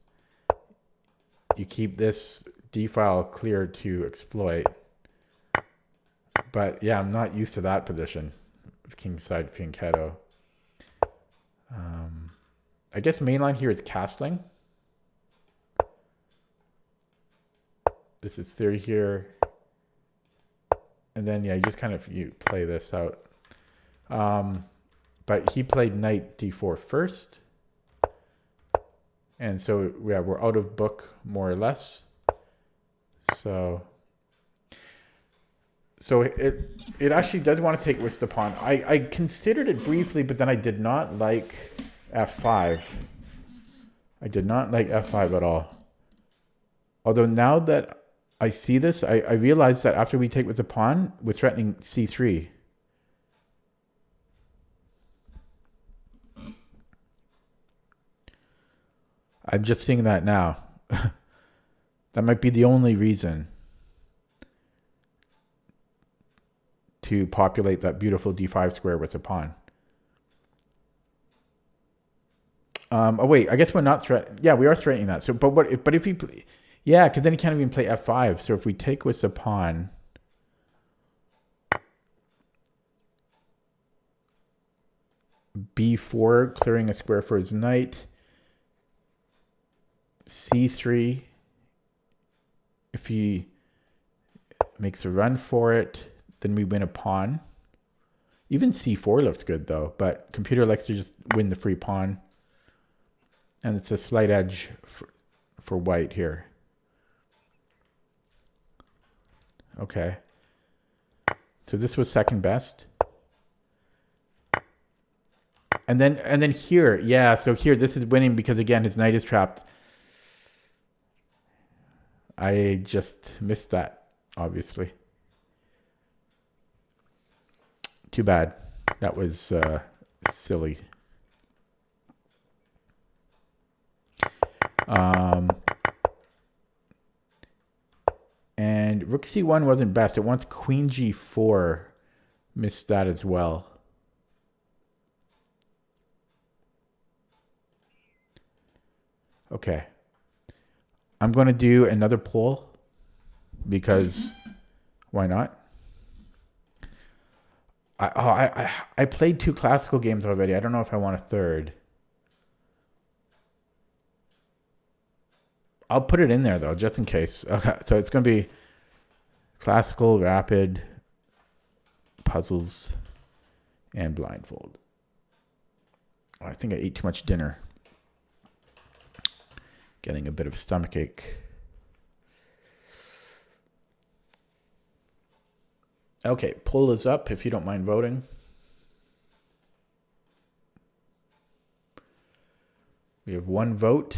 You keep this D file clear to exploit. But yeah, I'm not used to that position. Kingside fianchetto. I guess mainline here is castling. This is theory here. And then, yeah, you just kind of you play this out. But he played knight d4 first. And so, yeah, we're out of book more or less. So it actually does want to take with the pawn. I considered it briefly, but then I did not like f5. I did not like f5 at all. Although now that I see this, I realize that after we take with the pawn, we're threatening c3. I'm just seeing that now. That might be the only reason to populate that beautiful d5 square with a pawn. Oh wait, I guess we're not threatening. Yeah, we are threatening that. So, but if he, yeah, because then he can't even play f5. So if we take with the pawn, b4, clearing a square for his knight. c3, if he makes a run for it, then we win a pawn. Even c4 looks good though, but computer likes to just win the free pawn. And it's a slight edge for white here. Okay. So this was second best. And then here, yeah, so here this is winning because again his knight is trapped. I just missed that, obviously. Too bad. That was silly. And rook c1 wasn't best. It wants queen g4. Missed that as well. Okay. I'm going to do another poll because why not? I played 2 classical games already. I don't know if I want a third. I'll put it in there though, just in case. Okay, so it's going to be classical, rapid, puzzles, and blindfold. I think I ate too much dinner. Getting a bit of stomach ache. Okay, poll is up if you don't mind voting. We have 1 vote.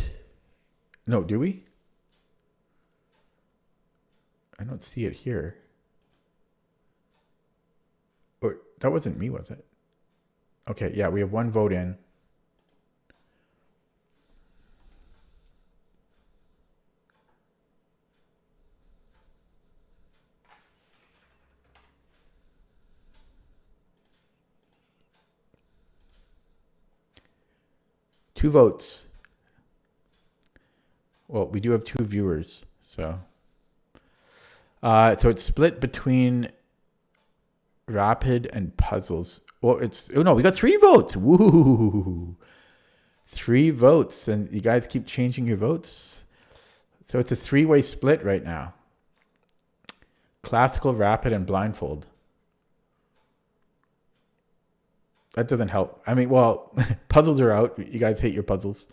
No, do we? I don't see it here. That wasn't me, was it? Okay, yeah, we have one vote in. Two votes. Well, we do have two viewers, so it's split between Rapid and Puzzles. Well, we got 3 votes. Woo! 3 votes, and you guys keep changing your votes. So it's a 3-way split right now. Classical, Rapid, and Blindfold. That doesn't help. I mean, well, puzzles are out. You guys hate your puzzles.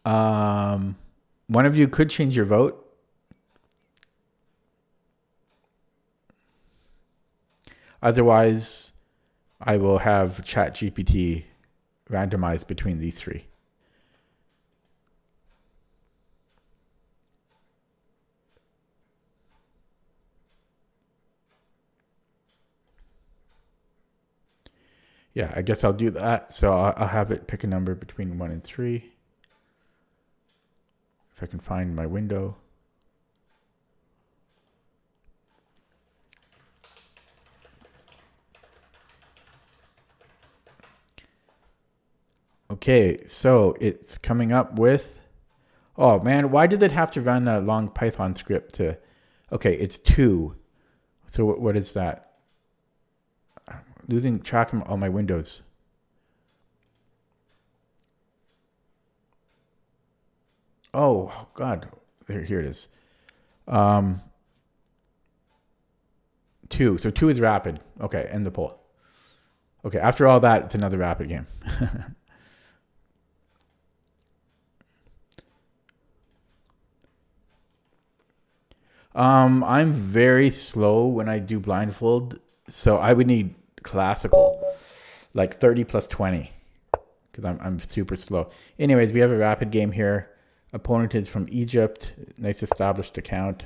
One of you could change your vote. Otherwise, I will have ChatGPT randomized between these 3. Yeah, I guess I'll do that. So I'll have it pick a number between 1 and 3. If I can find my window. Okay, so it's coming up with, oh man, why did it have to run a long Python script to, okay, it's 2. So what is that? I'm losing track of all my windows. Oh God, here it is. 2, so 2 is Rapid. Okay, end the poll. Okay, after all that, it's another Rapid game. I'm very slow when I do Blindfold, so I would need Classical, like 30 plus 20, because I'm super slow. Anyways, we have a Rapid game here. Opponent is from Egypt. Nice established account.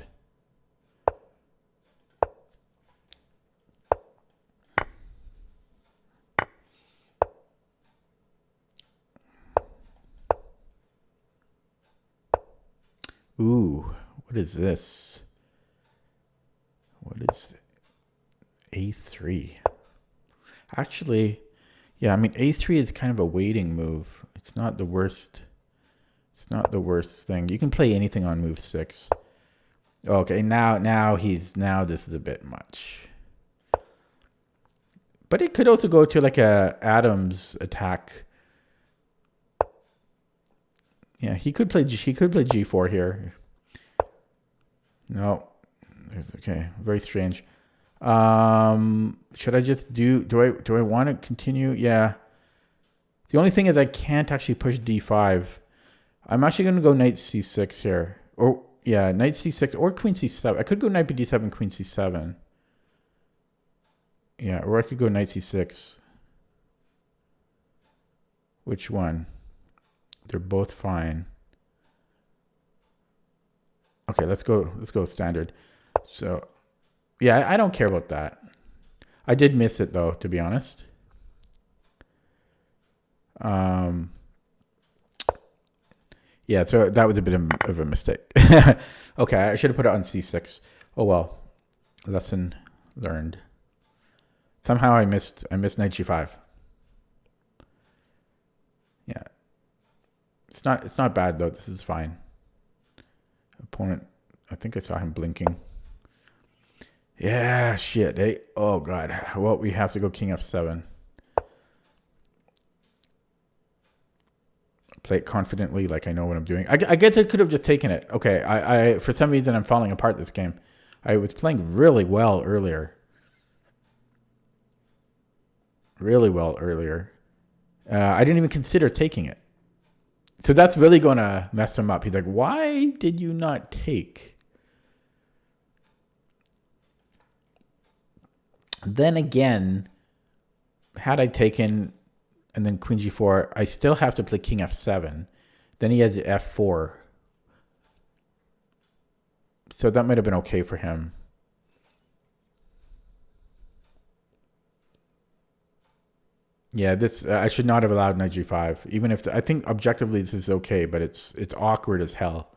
Ooh, what is this? What is A3? Actually, yeah, I mean, A3 is kind of a waiting move. It's not the worst. It's not the worst thing. You can play anything on move 6. Okay, now this is a bit much. But it could also go to like a Adams attack. Yeah, he could play G4 here. No. Okay, very strange. Should I just do I want to continue? Yeah. The only thing is I can't actually push D5. I'm actually going to go knight C6 here. Or yeah, knight C6 or queen C7. I could go knight B7, queen C7. Yeah, or I could go knight C6. Which one? They're both fine. Okay, let's go standard. So, yeah, I don't care about that. I did miss it though, to be honest. Yeah, so that was a bit of a mistake. Okay, I should have put it on C6. Oh well, lesson learned. Somehow I missed knight G5. Yeah, it's not bad though. This is fine. Opponent, I think I saw him blinking. Yeah, shit. Hey, oh god. Well, we have to go king f7. Play it confidently, like I know what I'm doing. I guess I could have just taken it. Okay, I for some reason I'm falling apart this game. I was playing really well earlier. Really well earlier. I didn't even consider taking it. So that's really going to mess him up. He's like, why did you not take? Then again, had I taken and then queen g4, I still have to play king f7. Then he had f4. So that might have been okay for him. Yeah, this I should not have allowed knight g5. Even if I think objectively this is okay, but it's awkward as hell.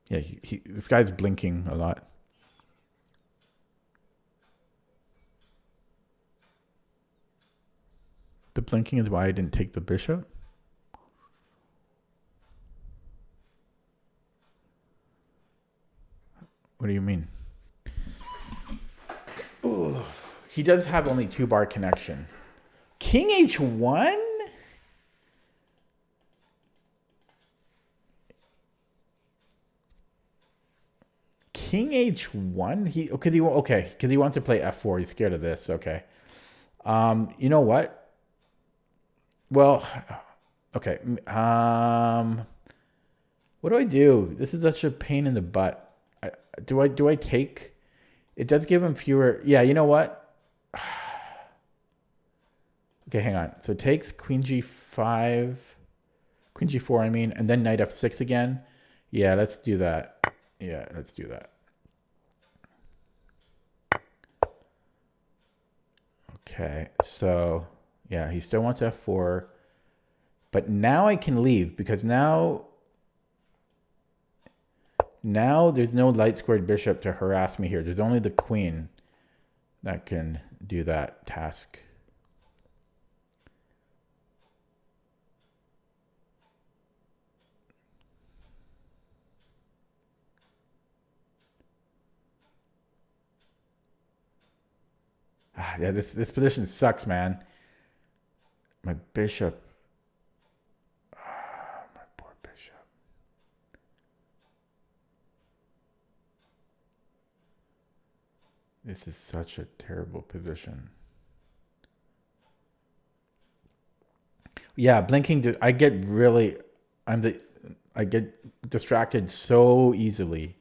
Yeah, this guy's blinking a lot. The blinking is why I didn't take the bishop. What do you mean? Ooh, he does have only 2-bar connection. King h1? King h1? Because he wants to play f4. He's scared of this. Okay. You know what? Well, okay. What do I do? This is such a pain in the butt. Do I take? It does give him fewer. Yeah, you know what? Okay, hang on. So it takes queen g5, queen g4, I mean, and then knight f6 again. Yeah, let's do that. Yeah, let's do that. Okay, so yeah, he still wants f4. But now I can leave because now there's no light squared bishop to harass me here. There's only the queen that can do that task. Yeah, this position sucks, man. My bishop. My poor bishop. This is such a terrible position. Yeah, blinking. I get distracted so easily.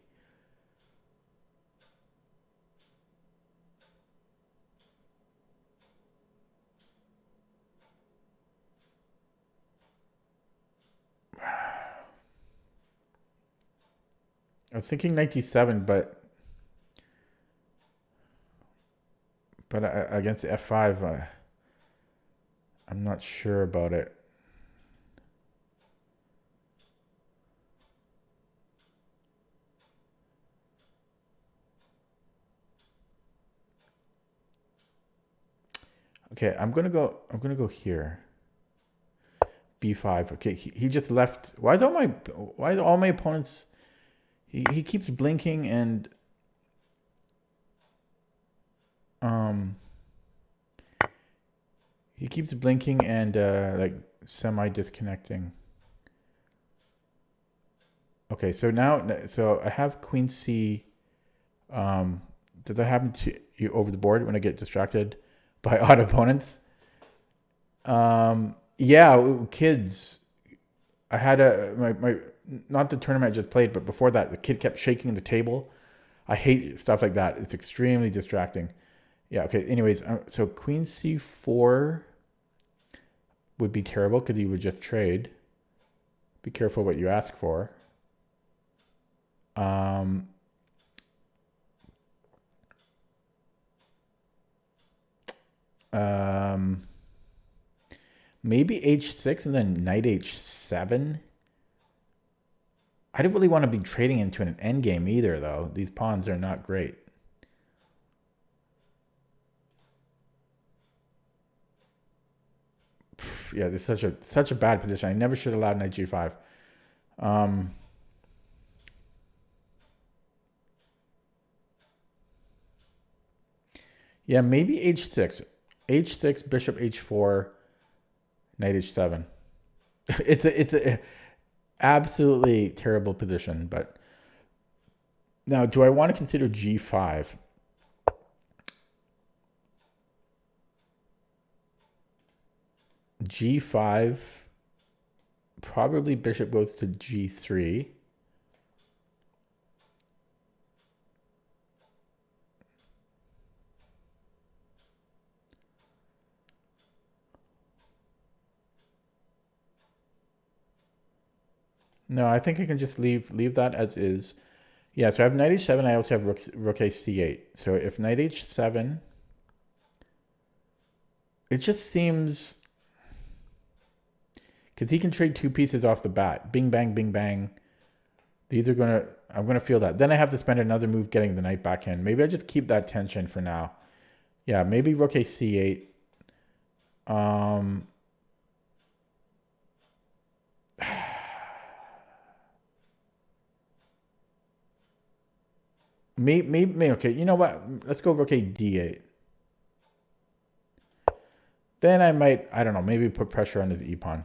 I was thinking 97, but against f5, I'm not sure about it. Okay, I'm gonna go here. b5. Okay, he just left. Why is all my opponents? He keeps blinking and he keeps blinking and like semi disconnecting. Okay, so now I have queen c. Does that happen to you over the board when I get distracted by odd opponents? Yeah, kids. I had my not the tournament I just played, but before that, the kid kept shaking the table. I hate stuff like that. It's extremely distracting. Yeah. Okay. Anyways, so queen c4 would be terrible because you would just trade. Be careful what you ask for. Maybe h6 and then knight h7. I don't really want to be trading into an endgame either, though. These pawns are not great. Yeah, this is such a bad position. I never should have allowed knight g5. Yeah, maybe h6. h6, bishop h4, knight h7. It's a absolutely terrible position, but now do I want to consider g5? g5, probably bishop goes to g3. No, I think I can just leave that as is. Yeah, so I have knight h7. I also have rook a c8. So if knight h7, it just seems because he can trade two pieces off the bat. Bing bang, bing bang. These are gonna. I'm gonna feel that. Then I have to spend another move getting the knight back in. Maybe I just keep that tension for now. Yeah, maybe rook a c8. Maybe okay. You know what? Let's go rook a d8. Then I might, I don't know, maybe put pressure on his e-pawn.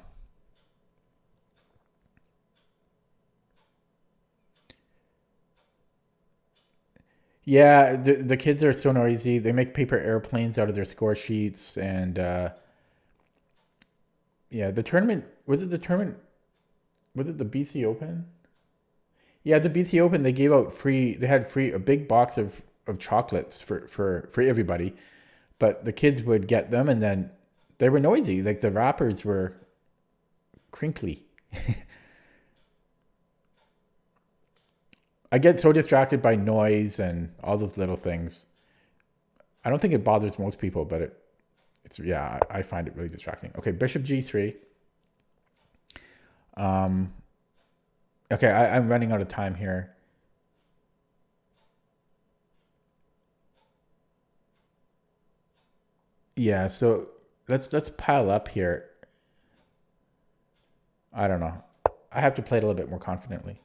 Yeah, the kids are so noisy. They make paper airplanes out of their score sheets, and yeah, the tournament was it the tournament? Was it the BC Open? Yeah, the BC Open. They gave out free. They had free a big box of chocolates for everybody, but the kids would get them, and then they were noisy. Like the wrappers were crinkly. I get so distracted by noise and all those little things. I don't think it bothers most people, but it's yeah, I find it really distracting. Okay, bishop g3. Um, okay, I'm running out of time here. Yeah, so let's pile up here. I don't know. I have to play it a little bit more confidently.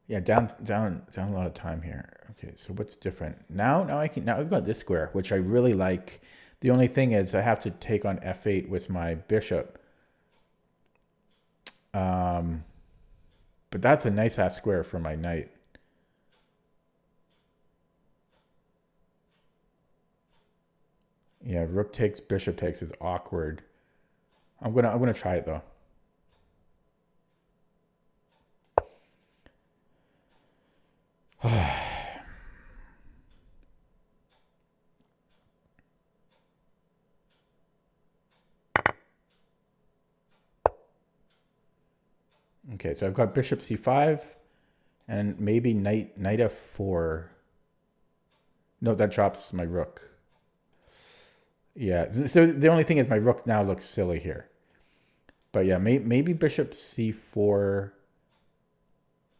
Yeah, down a lot of time here. Okay, so what's different now? Now I've got this square, which I really like. The only thing is I have to take on f8 with my bishop. But that's a nice half square for my knight. Yeah, rook takes, bishop takes is awkward. I'm gonna try it though. Okay, so I've got bishop c5 and maybe knight f4. No, that drops my rook. Yeah, so the only thing is my rook now looks silly here. But yeah, maybe bishop c4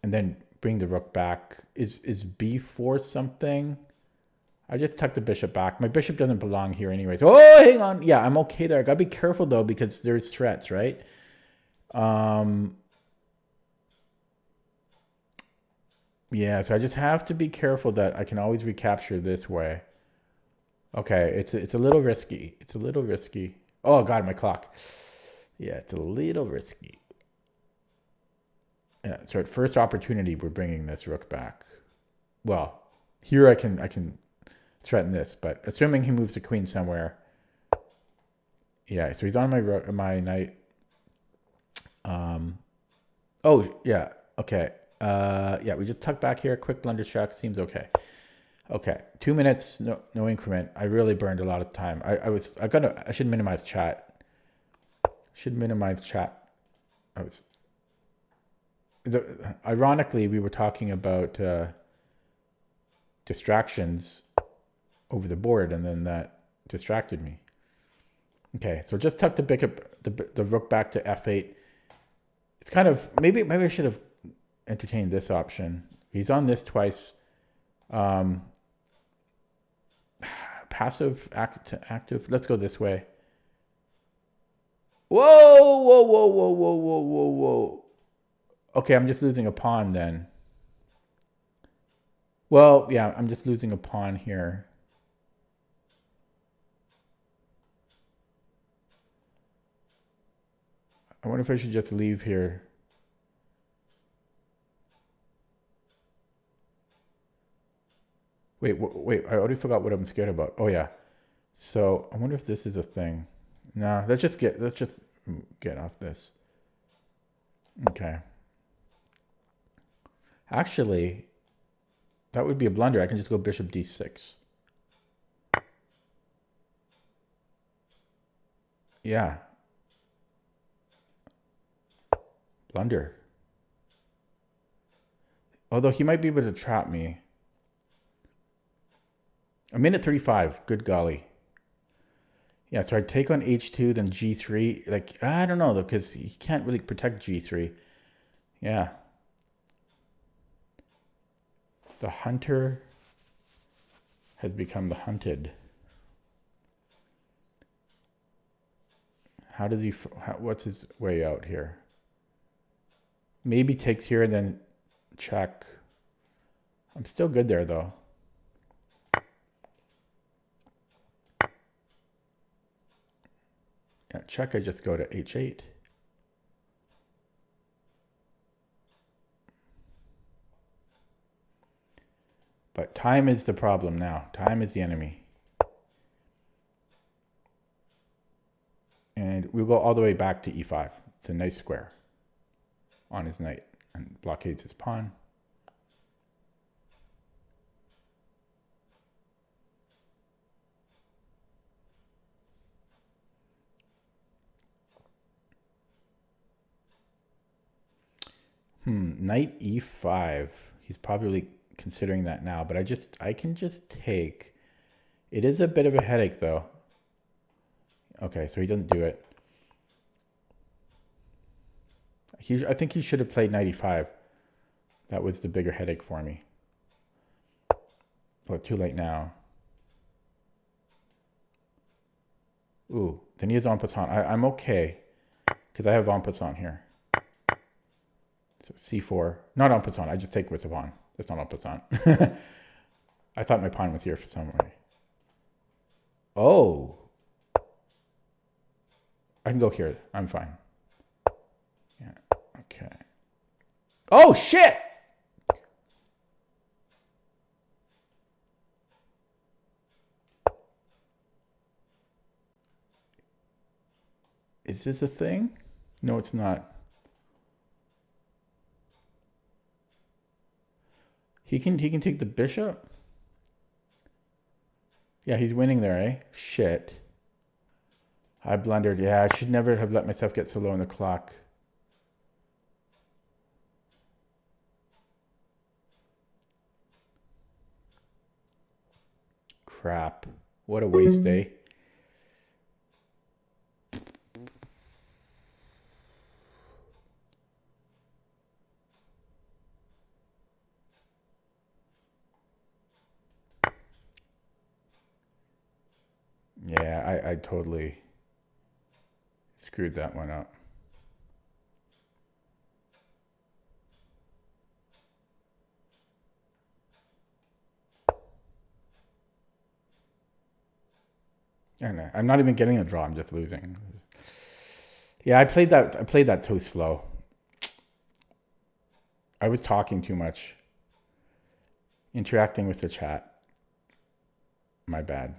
and then bring the rook back. Is b4 something? I just tucked the bishop back. My bishop doesn't belong here anyways. Oh, hang on. Yeah, I'm okay there. I gotta be careful though because there's threats, right? Yeah, so I just have to be careful that I can always recapture this way. Okay, it's a little risky. It's a little risky. Oh God, my clock. Yeah, it's a little risky. Yeah, so at first opportunity, we're bringing this rook back. Well, here I can threaten this, but assuming he moves the queen somewhere. Yeah, so he's on my knight. Oh yeah, okay. Yeah, we just tuck back here. Quick blunder check seems okay. Okay, 2 minutes, no increment. I really burned a lot of time. I should minimize chat. Should minimize chat. Ironically, we were talking about distractions over the board, and then that distracted me. Okay, so just tuck the rook back to f8. It's kind of maybe I should have entertained this option. He's on this twice. Passive, active. Let's go this way. Whoa, whoa, whoa, whoa, whoa, whoa, whoa, whoa. Okay, I'm just losing a pawn then. Well, yeah, I'm just losing a pawn here. I wonder if I should just leave here. Wait, I already forgot what I'm scared about. Oh yeah. So I wonder if this is a thing. No, let's just get off this. Okay. Actually, that would be a blunder. I can just go bishop d6. Yeah. Blunder. Although he might be able to trap me. A minute 35. Good golly. Yeah, so I take on h2, then g3. Like, I don't know, though, because he can't really protect g3. Yeah. The hunter has become the hunted. How does he... what's his way out here? Maybe takes here and then check. I'm still good there, though. Yeah, check, I just go to h8. But time is the problem now. Time is the enemy. And we'll go all the way back to e5. It's a nice square on his knight and blockades his pawn. Knight e5. He's probably considering that now, but I can just take. It is a bit of a headache though. Okay, so he doesn't do it. I think he should have played knight e5. That was the bigger headache for me. But too late now. Ooh, then he has en passant. I'm okay because I have en passant here. So c4, not en passant. I just take with a pawn. That's not en passant. I thought my pawn was here for some way. Oh, I can go here. I'm fine. Yeah. Okay. Oh shit! Is this a thing? No, it's not. He can take the bishop? Yeah, he's winning there, eh? Shit. I blundered. Yeah, I should never have let myself get so low on the clock. Crap. What a waste, eh? Yeah, I totally screwed that one up. And I'm not even getting a draw. I'm just losing. Yeah, I played that too slow. I was talking too much. Interacting with the chat. My bad.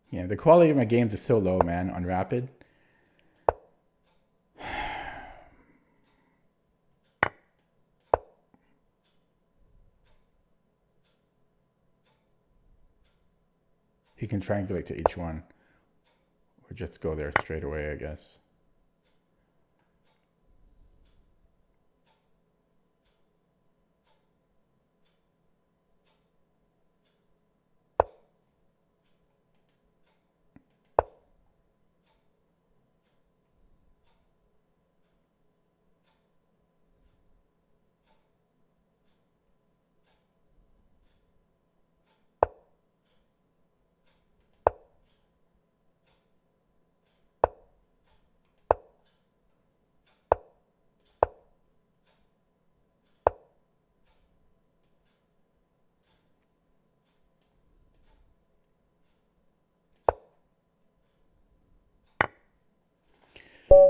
Yeah, the quality of my games is so low, man, on Rapid. He can triangulate to h1. Or just go there straight away, I guess.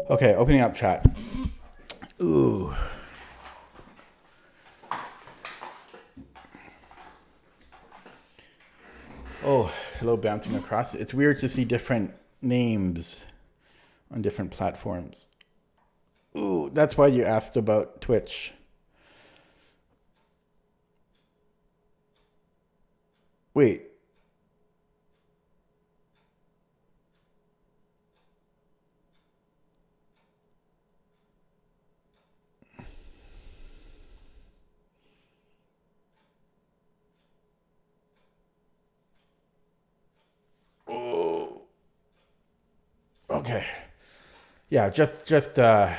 Okay, opening up chat. Ooh. Oh, hello, bouncing across. It's weird to see different names on different platforms. Ooh, that's why you asked about Twitch. Wait. Oh. Okay. Yeah, just a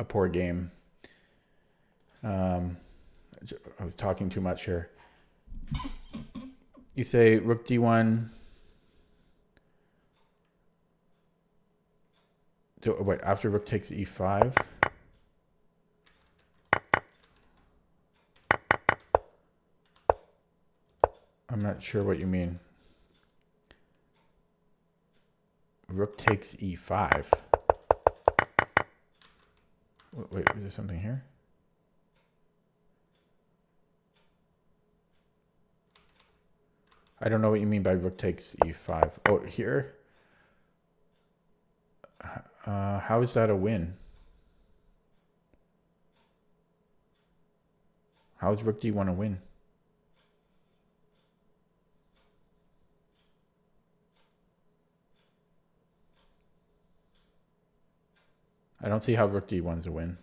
poor game. I was talking too much here. You say rook d1. Wait, after rook takes e5. I'm not sure what you mean. Rook takes e5. Wait, is there something here? I don't know what you mean by rook takes e5. Oh, here? How is that a win? How is rook d1 a win? I don't see how rook d1 is a win.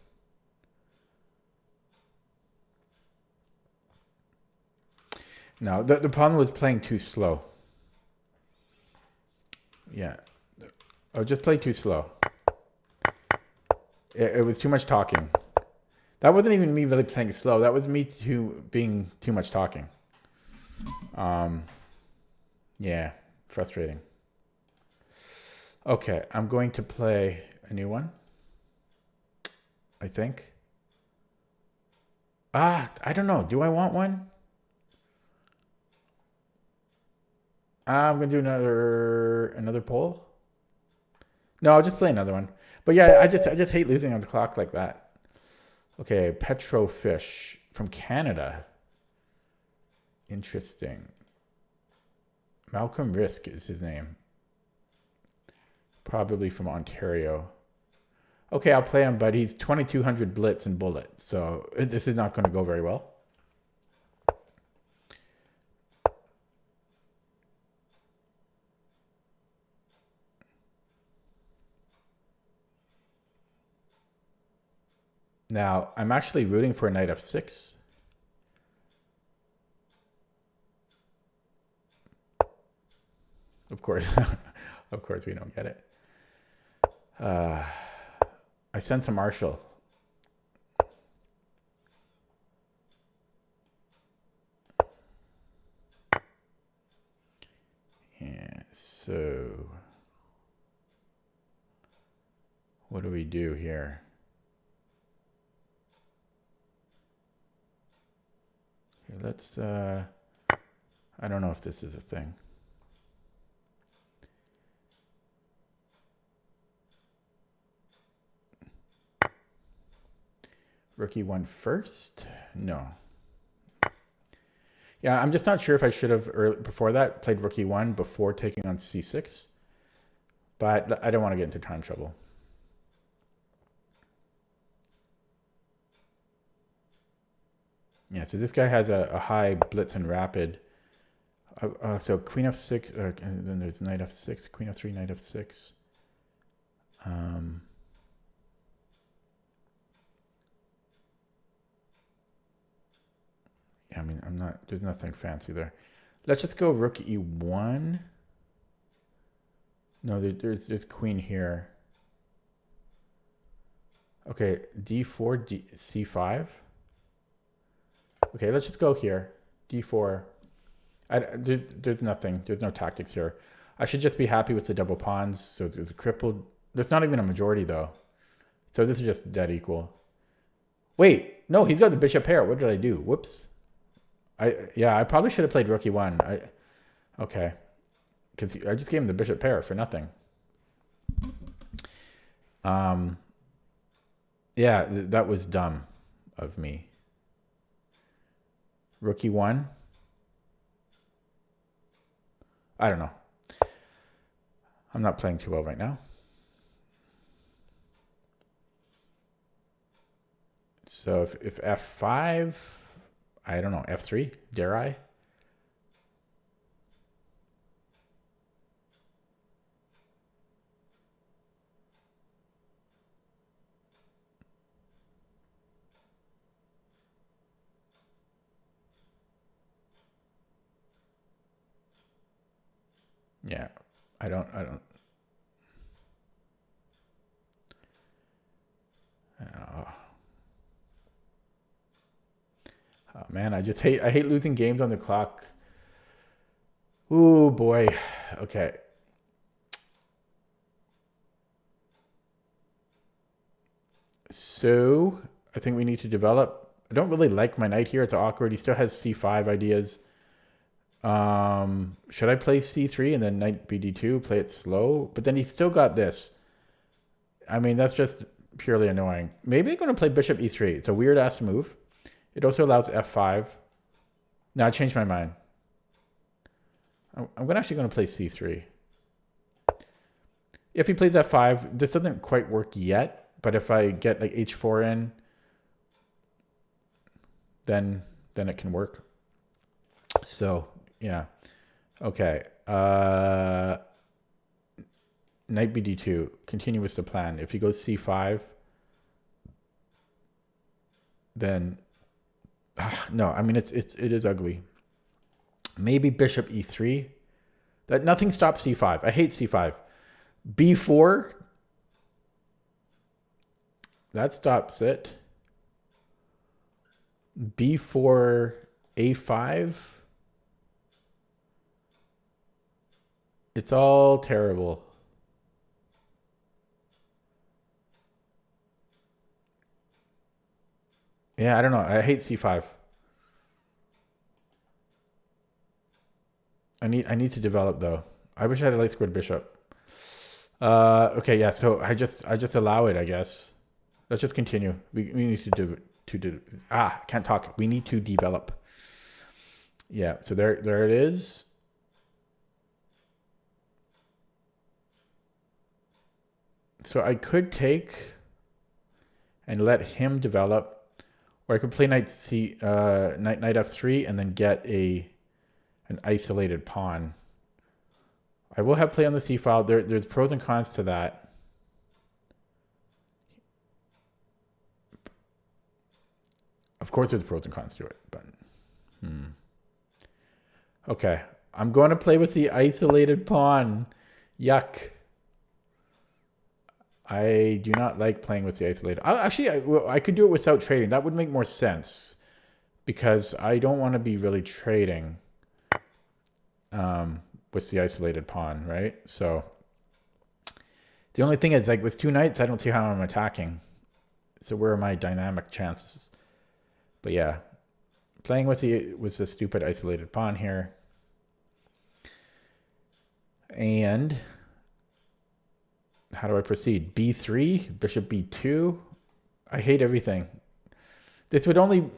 No, the problem was playing too slow. Yeah. Oh, just play too slow. It was too much talking. That wasn't even me really playing slow. That was me being too much talking. Yeah, frustrating. Okay, I'm going to play a new one. I think. I don't know. Do I want one? I'm gonna do another poll. No, I'll just play another one. But yeah, I just hate losing on the clock like that. Okay, Petrofish from Canada. Interesting. Malcolm Risk is his name. Probably from Ontario. Okay, I'll play him, but he's 2200 blitz and bullet, so this is not going to go very well. Now, I'm actually rooting for knight f6. Of course, of course we don't get it. I sent some Marshall. Yeah, so what do we do here? Okay, let's, I don't know if this is a thing. Rook e1 first? No. Yeah, I'm just not sure if I should have, before that, played rook e1 before taking on c6. But I don't want to get into time trouble. Yeah, so this guy has a high blitz and rapid. So queen f6, and then there's knight f6, queen f3, knight f6. Yeah, I mean, there's nothing fancy there. Let's just go rook e1. No, there's queen here. Okay, d4, c5. Okay, let's just go here. d4. There's nothing. There's no tactics here. I should just be happy with the double pawns. So there's a crippled. There's not even a majority though. So this is just dead equal. Wait, no, he's got the bishop pair. What did I do? Whoops. I probably should have played rook e1. Okay, because I just gave him the bishop pair for nothing. Um, yeah, that was dumb of me. Rook E1. I don't know. I'm not playing too well right now. So if F5, I don't know, F3, dare I? Yeah, I don't. Oh, oh man, I hate losing games on the clock. Ooh boy. Okay. So I think we need to develop. I don't really like my knight here. It's awkward. He still has C5 ideas. Should I play C3 and then knight BD2, play it slow? But then he's still got this. I mean, that's just purely annoying. Maybe I'm going to play bishop E3. It's a weird ass move. It also allows F5. Now I changed my mind. I'm actually going to play C3. If he plays F5, this doesn't quite work yet. But if I get like H4 in, then it can work. So yeah, okay. Knight BD2, continue with the plan. If he goes C5, then no. I mean, it is ugly. Maybe bishop E3. That nothing stops C5. I hate C5. B4. That stops it. B4, A5. It's all terrible. Yeah, I don't know. I hate C5. I need to develop though. I wish I had a light squared bishop. Okay, yeah. So I just allow it, I guess. Let's just continue. We need to do. Can't talk. We need to develop. Yeah. So there it is. So I could take and let him develop, or I could play knight F3 and then get an isolated pawn. I will have play on the C file. There's pros and cons to that. Of course, there's pros and cons to it, but okay. I'm going to play with the isolated pawn. Yuck. I do not like playing with the isolated. I could do it without trading. That would make more sense because I don't want to be really trading with the isolated pawn, right? So the only thing is, like with two knights, I don't see how I'm attacking. So where are my dynamic chances? But yeah, playing with the stupid isolated pawn here. And how do I proceed? B3, bishop B2. I hate everything. This would only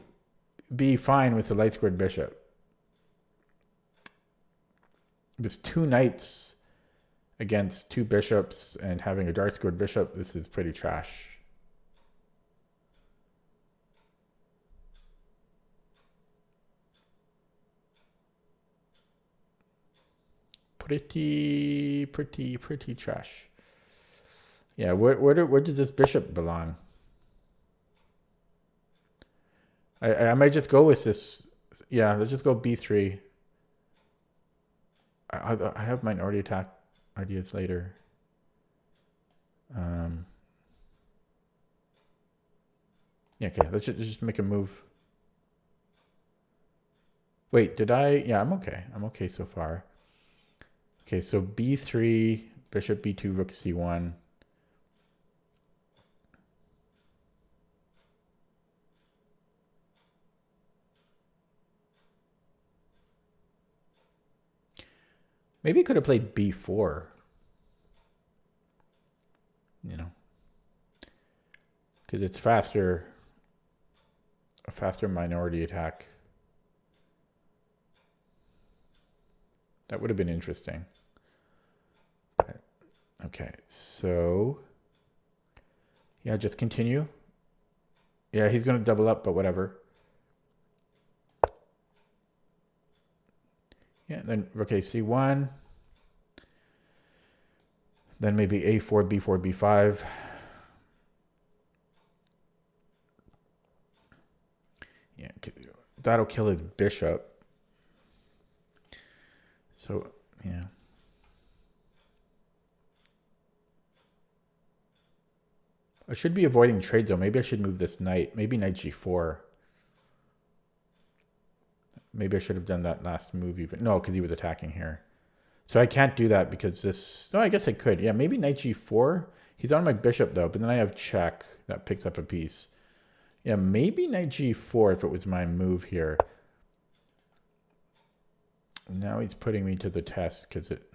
be fine with the light squared bishop. With two knights against two bishops and having a dark squared bishop, this is pretty trash. Pretty trash. Yeah, where does this bishop belong? I might just go with this. Yeah, let's just go B3. I have minority attack ideas later. Yeah, okay, let's just make a move. Wait, did I? Yeah, I'm okay. I'm okay so far. Okay, so B3, bishop B2, rook C1. Maybe he could have played B4. You know. because it's faster, a faster minority attack. That would have been interesting. But, okay, so yeah, just continue. Yeah, he's going to double up, but whatever. Yeah, then rook a c1. Then maybe a4, b4, b5. Yeah, that'll kill his bishop. So, yeah. I should be avoiding trades though. Maybe I should move this knight. Maybe knight g4. Maybe I should have done that last move even. No, because he was attacking here. So I can't do that because this... No, I guess I could. Yeah, maybe knight g4. He's on my bishop though, but then I have check. That picks up a piece. Yeah, maybe knight g4 if it was my move here. Now he's putting me to the test because it...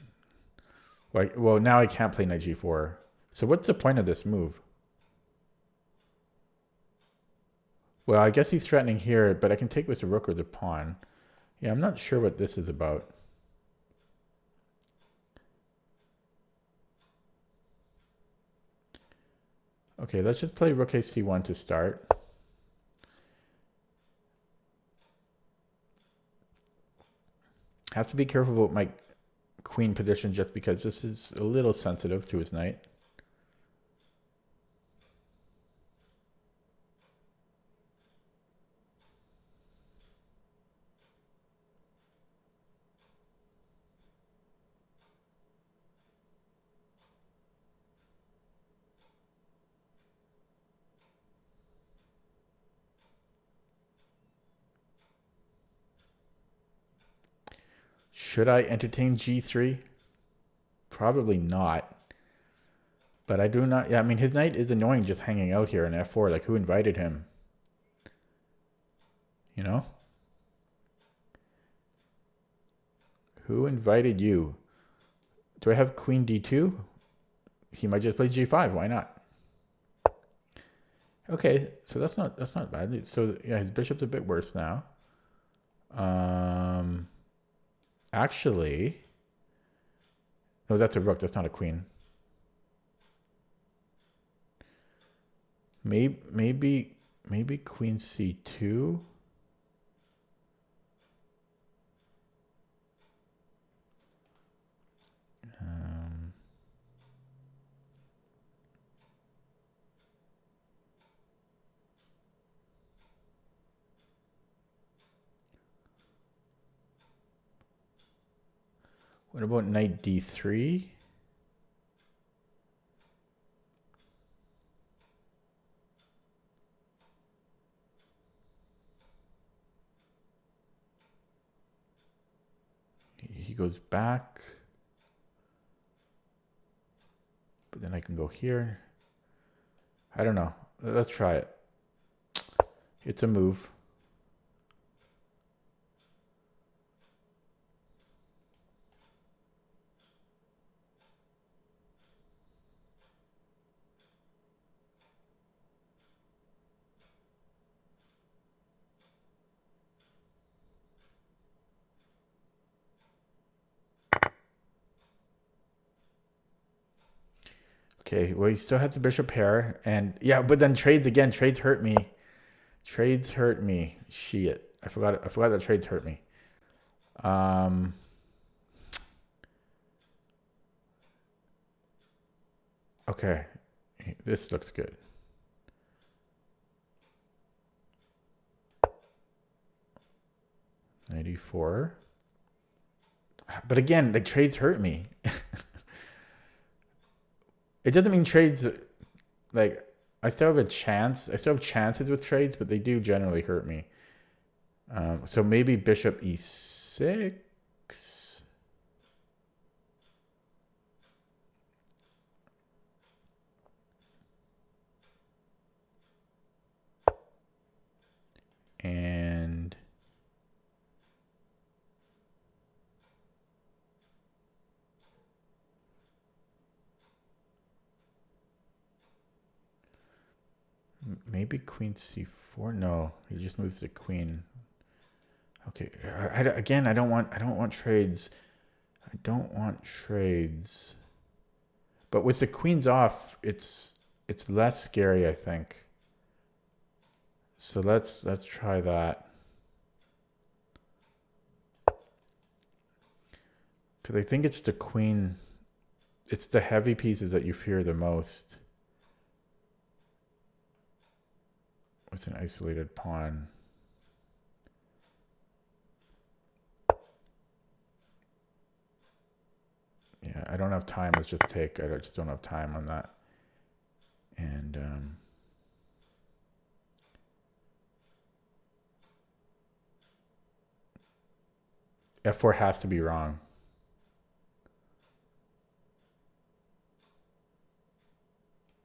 Well, now I can't play knight g4. So what's the point of this move? Well, I guess he's threatening here, but I can take with the rook or the pawn. Yeah, I'm not sure what this is about. Okay, let's just play rook a c1 to start. I have to be careful about my queen position just because this is a little sensitive to his knight. Should I entertain g3? Probably not. But I do not... Yeah, I mean, his knight is annoying just hanging out here in f4. Like, who invited him? You know? Who invited you? Do I have queen d2? He might just play g5. Why not? Okay, so that's not bad. So yeah, his bishop's a bit worse now. Actually, no, that's a rook. That's not a queen. Maybe queen c2. What about knight d3? He goes back. But then I can go here. I don't know. Let's try it. It's a move. Okay, well, he still has the bishop pair. And yeah, but then trades again. Trades hurt me. Trades hurt me. Shit. I forgot that trades hurt me. Okay. This looks good. '94. But again, the trades hurt me. It doesn't mean trades, like, I still have a chance. I still have chances with trades, but they do generally hurt me. So maybe bishop e6. And maybe queen c4. No, he just moves the queen. Okay, again, I don't want trades. I don't want trades. But with the queens off, it's less scary, I think. So let's try that. Because I think it's the queen. It's the heavy pieces that you fear the most. What's an isolated pawn? Yeah, I don't have time. Let's just take. I just don't have time on that. And f4 has to be wrong.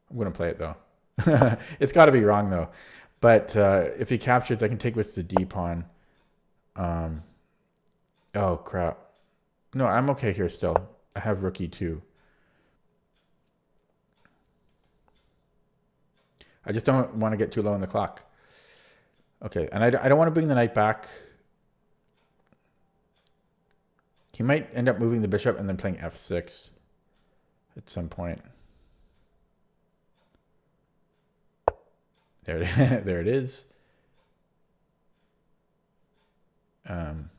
I'm gonna play it though. It's got to be wrong though. But if he captures, I can take with the d pawn. Oh crap! No, I'm okay here still. I have rook e2. I just don't want to get too low on the clock. Okay, and I don't want to bring the knight back. He might end up moving the bishop and then playing f6 at some point. There it is. Can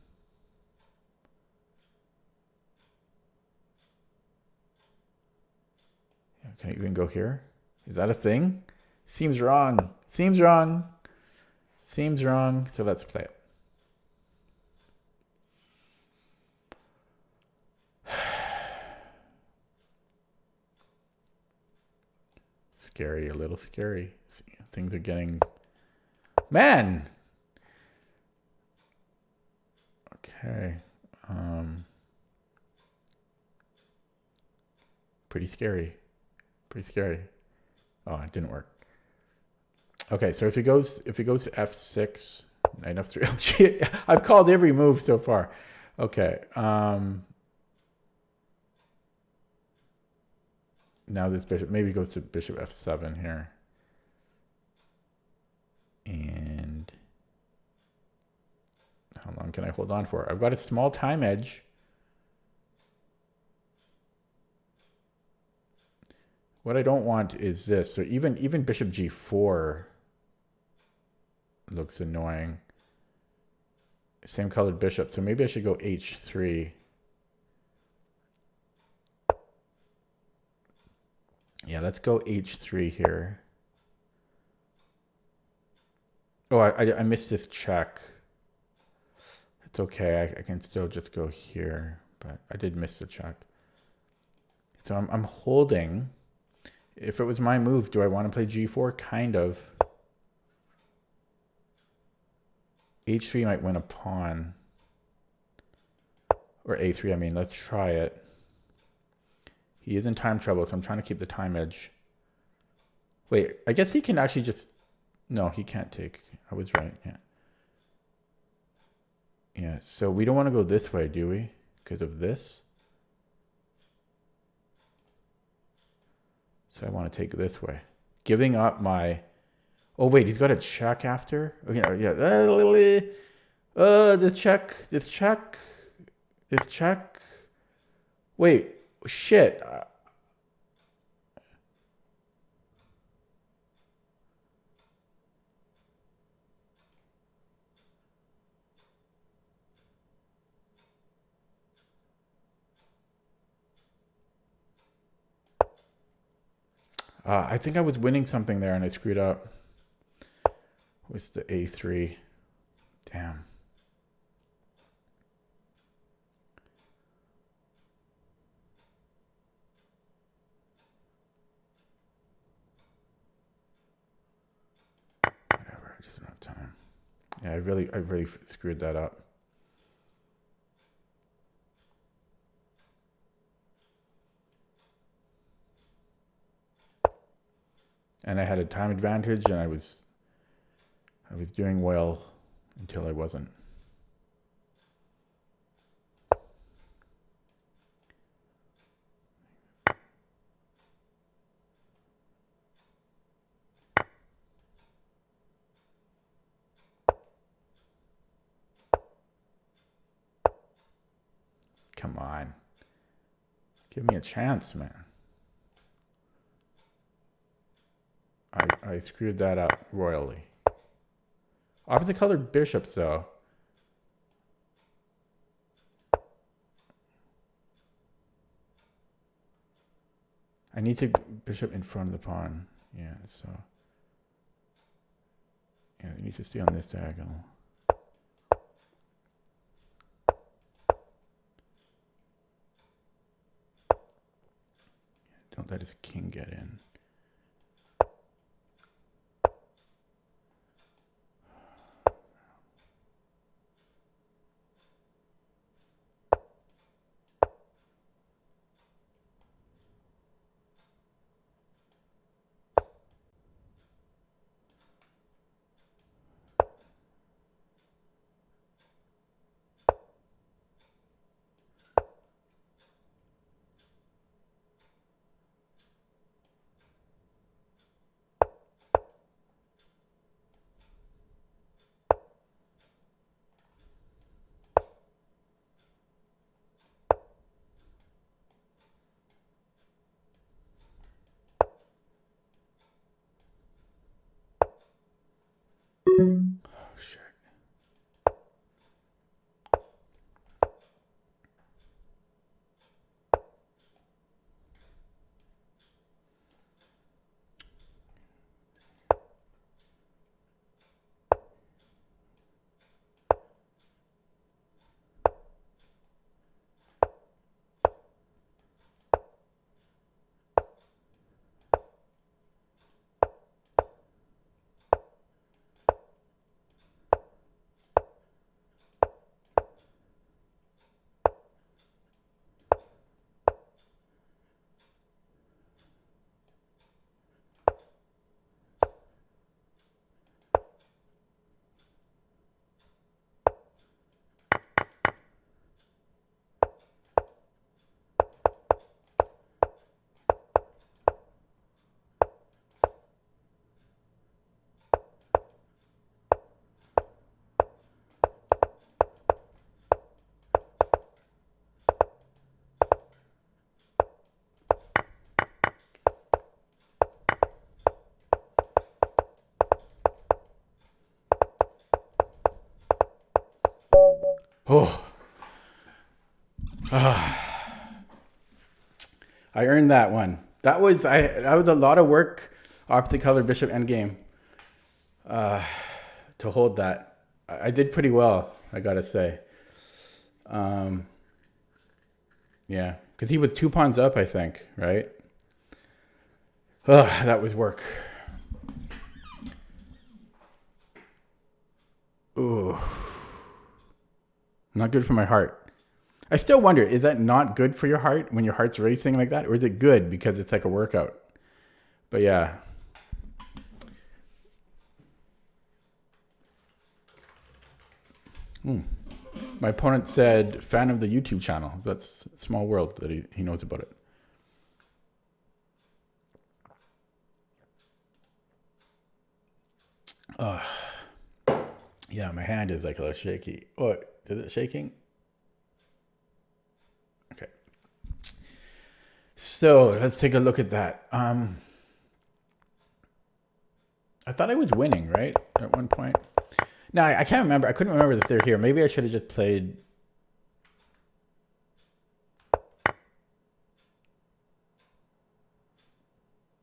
I even go here? Is that a thing? Seems wrong. Seems wrong. Seems wrong. So let's play it. Scary, a little scary. Things are getting... Man! Okay. Pretty scary. Pretty scary. Oh, it didn't work. Okay, so if he goes to f6, knight f3. Oh, shit. I've called every move so far. Okay. Now this bishop maybe goes to bishop f7 here. And how long can I hold on for? I've got a small time edge. What I don't want is this. So even bishop g4 looks annoying. Same colored bishop. So maybe I should go h3. Yeah, let's go h3 here. Oh, I missed this check. It's okay. I can still just go here, but I did miss the check. So I'm holding. If it was my move, do I want to play g4? Kind of. h3 might win a pawn. Or a3, I mean. Let's try it. He is in time trouble, so I'm trying to keep the time edge. Wait, I guess he can actually just... No, he can't take. I was right, yeah. Yeah, so we don't want to go this way, do we? Because of this. So I want to take this way. Giving up my... Oh, wait, he's got a check after? Okay, yeah. The check. This check. This check. Wait, shit. I think I was winning something there and I screwed up. What's the a3? Damn. Whatever, I just don't have time. Yeah, I really screwed that up. And I had a time advantage and I was doing well until I wasn't. Come on. Give me a chance, man. I screwed that up royally. Opposite colored bishops, though. I need to bishop in front of the pawn. Yeah, so. Yeah, you need to stay on this diagonal. Don't let his king get in. Oh, shit. Oh. I earned that one. That was a lot of work. Opposite color bishop endgame. To hold that. I did pretty well, I gotta say. Yeah, because he was 2 pawns up, I think, right? That was work. Ooh. Not good for my heart. I still wonder, is that not good for your heart when your heart's racing like that? Or is it good because it's like a workout? But yeah. My opponent said, fan of the YouTube channel. That's a small world that he knows about it. Yeah, my hand is like a little shaky. Oh, is it shaking? Okay. So let's take a look at that. I thought I was winning, right? At one point. No, I can't remember. I couldn't remember if they're here. Maybe I should have just played.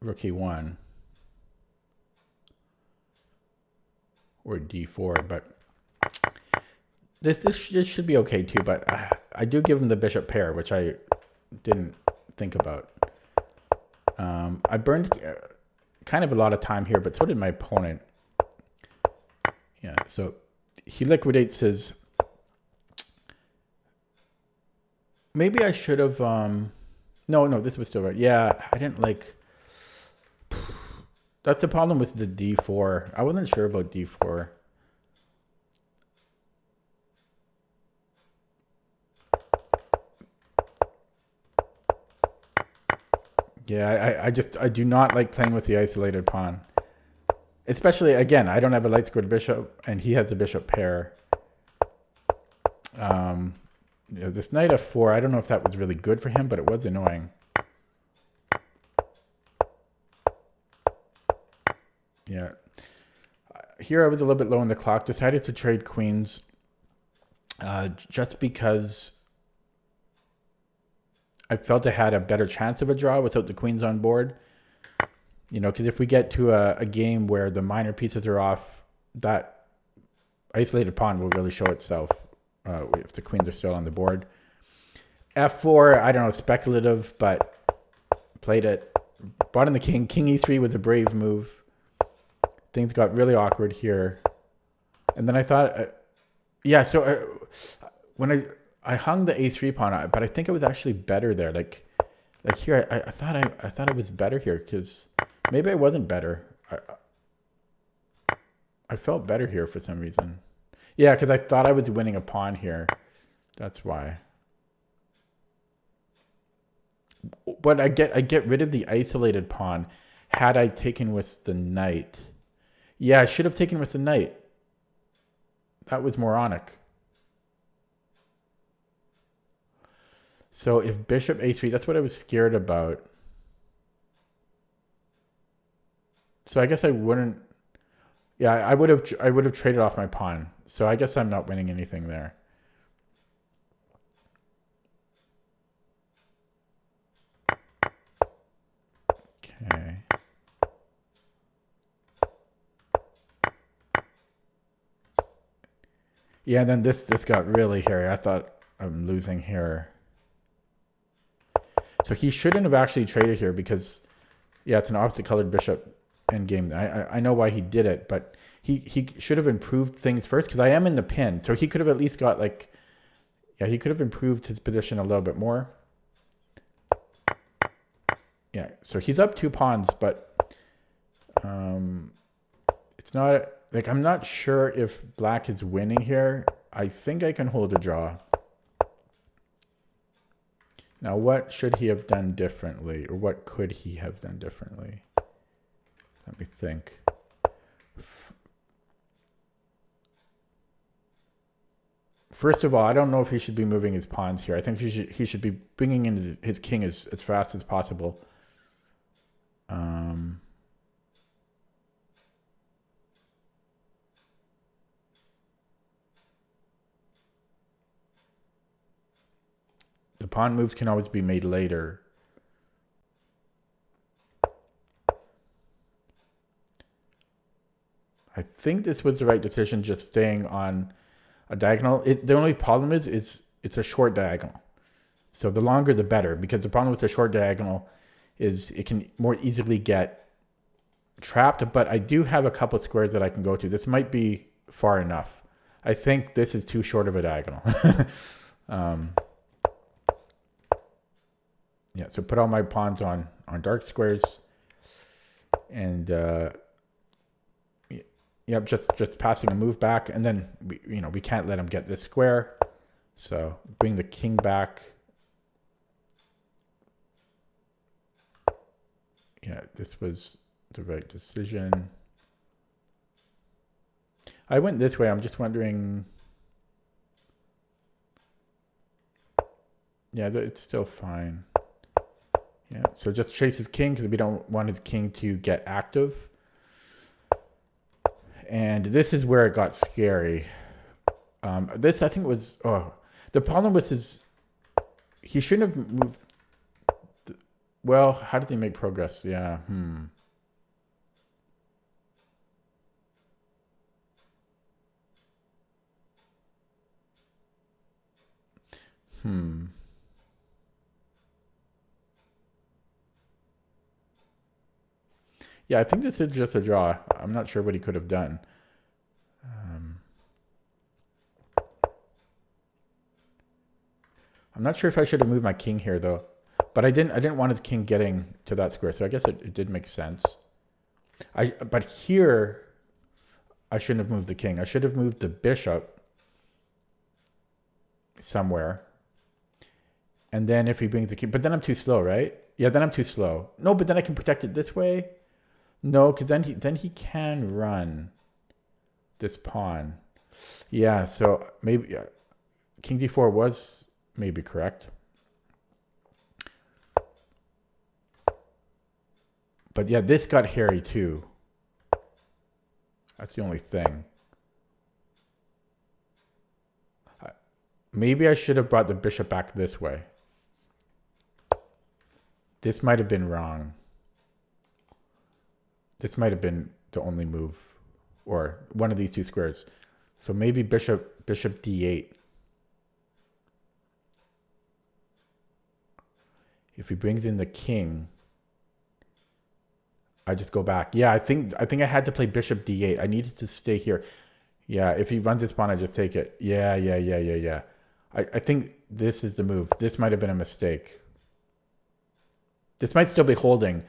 Rook E1. Or D4, but this should be okay too. But I do give him the bishop pair, which I didn't think about. I burned kind of a lot of time here, but so did my opponent. Yeah, so he liquidates his. Maybe I should have. No, this was still right. Yeah, I didn't like. That's the problem with the D4. I wasn't sure about D4. Yeah, I do not like playing with the isolated pawn. Especially, again, I don't have a light squared bishop, and he has a bishop pair. You know, this knight f4, I don't know if that was really good for him, but it was annoying. Yeah. Here I was a little bit low on the clock. Decided to trade queens just because I felt I had a better chance of a draw without the queens on board. You know, because if we get to a game where the minor pieces are off, that isolated pawn will really show itself if the queens are still on the board. F4, I don't know, speculative, but played it. Brought in the king. King e3 was a brave move. Things got really awkward here. And then I thought, yeah, so when I hung the a3 pawn, but I think it was actually better there. Like here, I thought I was better here because maybe I wasn't better. I felt better here for some reason. Yeah, because I thought I was winning a pawn here. That's why. But I get rid of the isolated pawn had I taken with the knight. Yeah, I should have taken with the knight. That was moronic. So if bishop a3, that's what I was scared about. So I guess I wouldn't. Yeah, I would have traded off my pawn. So I guess I'm not winning anything there. Okay. Yeah, then this got really hairy. I thought I'm losing here. So he shouldn't have actually traded here because, yeah, it's an opposite colored bishop endgame. I know why he did it, but he should have improved things first because I am in the pin. So he could have at least got like, yeah, he could have improved his position a little bit more. Yeah, so he's up 2 pawns, but it's not, like, I'm not sure if black is winning here. I think I can hold a draw. Now, what should he have done differently? Or what could he have done differently? Let me think. First of all, I don't know if he should be moving his pawns here. I think he should be bringing in his king as fast as possible. The pawn moves can always be made later. I think this was the right decision, just staying on a diagonal. The only problem is it's a short diagonal. So the longer the better, because the problem with a short diagonal is it can more easily get trapped, but I do have a couple of squares that I can go to. This might be far enough. I think this is too short of a diagonal. Yeah, so put all my pawns on dark squares, and yep, just passing a move back, and then we can't let him get this square, so bring the king back. Yeah, this was the right decision. I went this way. I'm just wondering. Yeah, it's still fine. Yeah, so just chase his king because we don't want his king to get active. And this is where it got scary. This, I think, was... Oh, the problem was he shouldn't have moved... Well, how did he make progress? Yeah, Yeah, I think this is just a draw. I'm not sure what he could have done. I'm not sure if I should have moved my king here though, but I didn't want his king getting to that square, so I guess it did make sense. But here I shouldn't have moved the king. I should have moved the bishop somewhere. And then if he brings the king, but then I'm too slow, right? Yeah, then I'm too slow. No, but then I can protect it this way. No, because then he can run this pawn. Yeah, so maybe King d4 was may be correct. But yeah, this got hairy too. That's the only thing. Maybe I should have brought the bishop back this way. This might have been wrong. This might have been the only move, or one of these two squares. So maybe bishop d8. If he brings in the king, I just go back. Yeah, I think I had to play bishop d8. I needed to stay here. Yeah, if he runs his pawn, I just take it. Yeah. I think this is the move. This might have been a mistake. This might still be holding,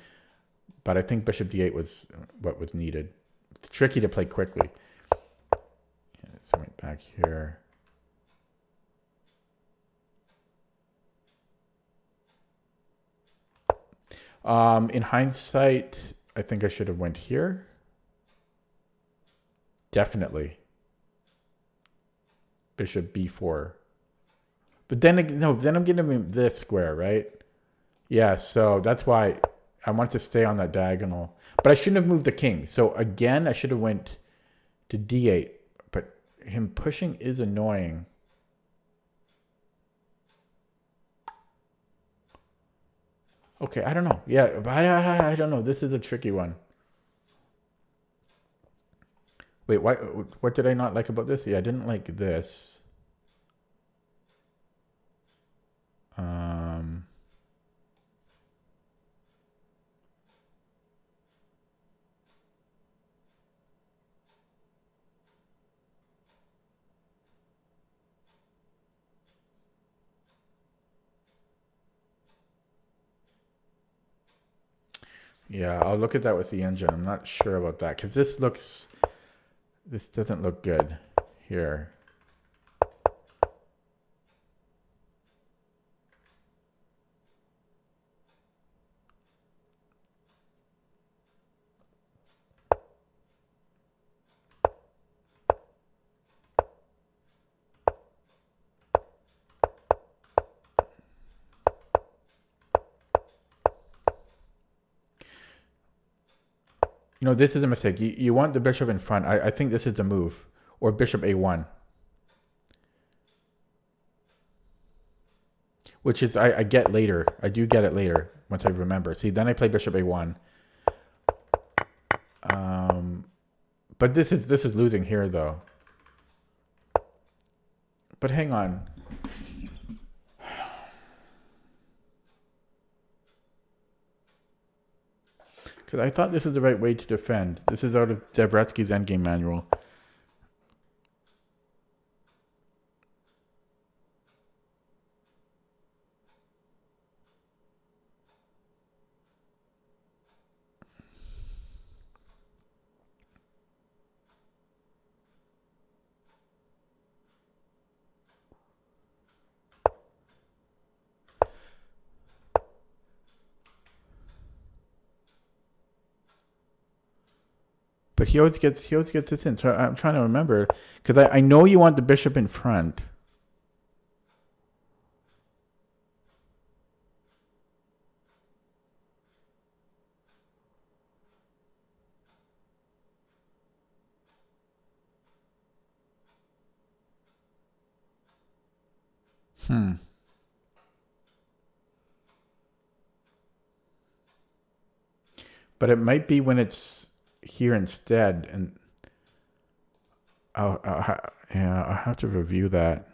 but I think bishop d8 was what was needed. It's tricky to play quickly. Yeah, so went back here. In hindsight, I think I should have went here. Definitely. Bishop b4. But then, no, then I'm getting this square, right? Yeah, so that's why I want to stay on that diagonal. But I shouldn't have moved the king. So again, I should have went to d8. But him pushing is annoying. Okay, I don't know. Yeah, but I don't know. This is a tricky one. Wait, what did I not like about this? Yeah, I didn't like this. Yeah, I'll look at that with the engine. I'm not sure about that because this doesn't look good here. You know, this is a mistake. You want the bishop in front. I think this is the move. Or bishop a1. Which is, I get later. I do get it later, once I remember. See, then I play bishop a1. But this is losing here, though. But hang on. Because I thought this is the right way to defend. This is out of Dvoretsky's endgame manual. But he always gets this in. So I'm trying to remember because I know you want the bishop in front. But it might be when it's here instead, and I'll have to review that.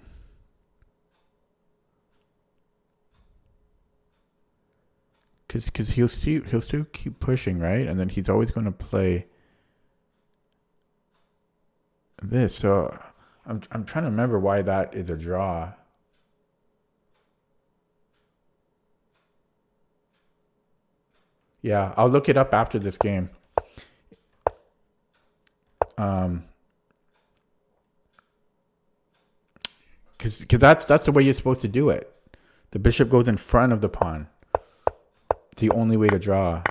Because he'll still keep pushing, right? And then he's always going to play this. So I'm trying to remember why that is a draw. Yeah, I'll look it up after this game. Because that's the way you're supposed to do it. The bishop goes in front of the pawn. It's the only way to draw.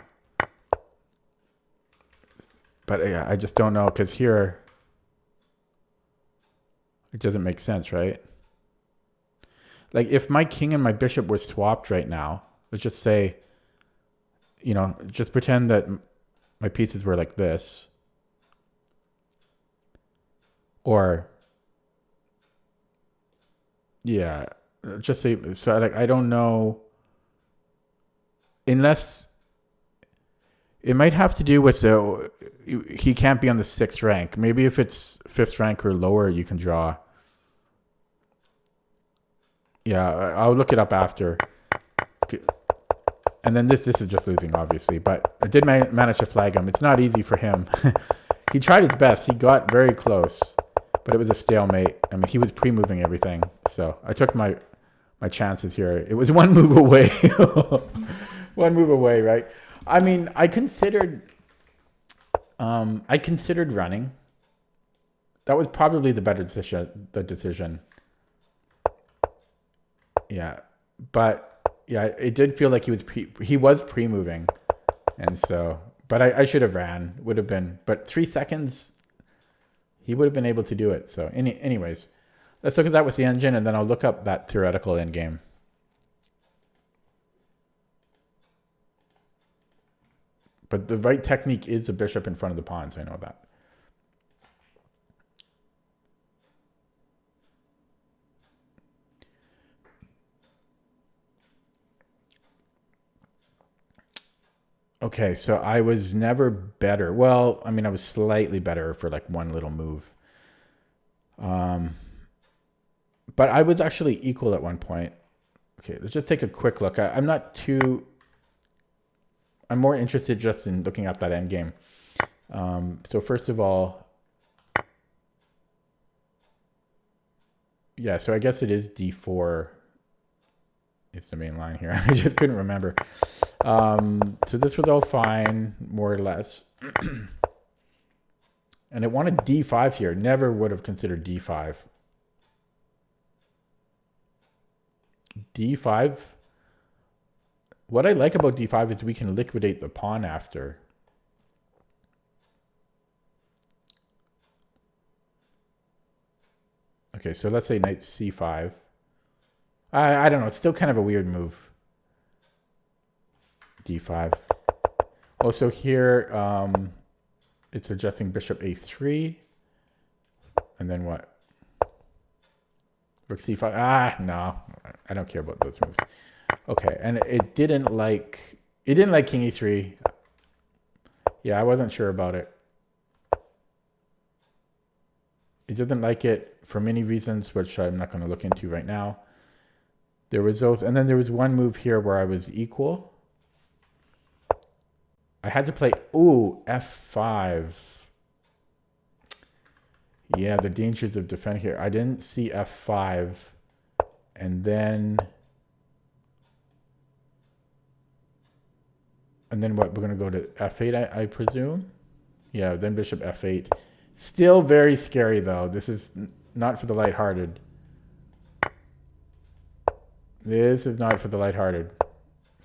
But yeah, I just don't know because here it doesn't make sense, right? Like if my king and my bishop were swapped right now, let's just say, you know, just pretend that my pieces were like this. Or, yeah, just say, so like, I don't know, unless it might have to do with he can't be on the 6th rank. Maybe if it's 5th rank or lower, you can draw. Yeah, I'll look it up after. And then this is just losing, obviously. But I did manage to flag him. It's not easy for him. He tried his best. He got very close. But it was a stalemate. I mean, he was pre-moving everything. So I took my chances here. It was one move away. One move away, right? I mean, I considered running. That was probably the better decision. Yeah. But yeah, it did feel like he was pre-moving. And so, but I should have ran. Would have been, but 3 seconds, he would have been able to do it. So anyways, let's look at that with the engine, and then I'll look up that theoretical endgame. But the right technique is a bishop in front of the pawns. I know that. Okay, so I was never better. Well, I mean, I was slightly better for like one little move. But I was actually equal at one point. Okay, let's just take a quick look. I'm more interested just in looking at that endgame. So first of all, yeah, so I guess it is d4. It's the main line here. I just couldn't remember. So this was all fine, more or less. And it wanted d5 here. Never would have considered d5. d5. What I like about d5 is we can liquidate the pawn after. Okay, so let's say knight c5. I don't know. It's still kind of a weird move. d5. Also here, it's adjusting bishop a3. And then what? Rook c5. Ah, no. I don't care about those moves. Okay, and it didn't like king e3. Yeah, I wasn't sure about it. It didn't like it for many reasons, which I'm not going to look into right now. There was those, and then there was one move here where I was equal. I had to play, f5. Yeah, the dangers of defend here. I didn't see f5. And then what? We're going to go to f8, I presume? Yeah, then bishop f8. Still very scary, though. This is not for the lighthearted. This is not for the lighthearted.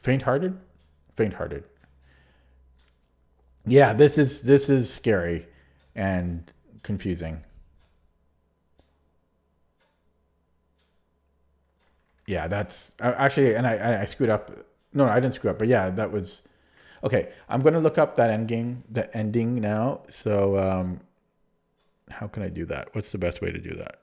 Faint-hearted? Faint-hearted. Yeah, this is scary and confusing. Yeah, that's actually, and I screwed up. No, I didn't screw up, but yeah, that was okay. I'm gonna look up that the ending now. So how can I do that? What's the best way to do that?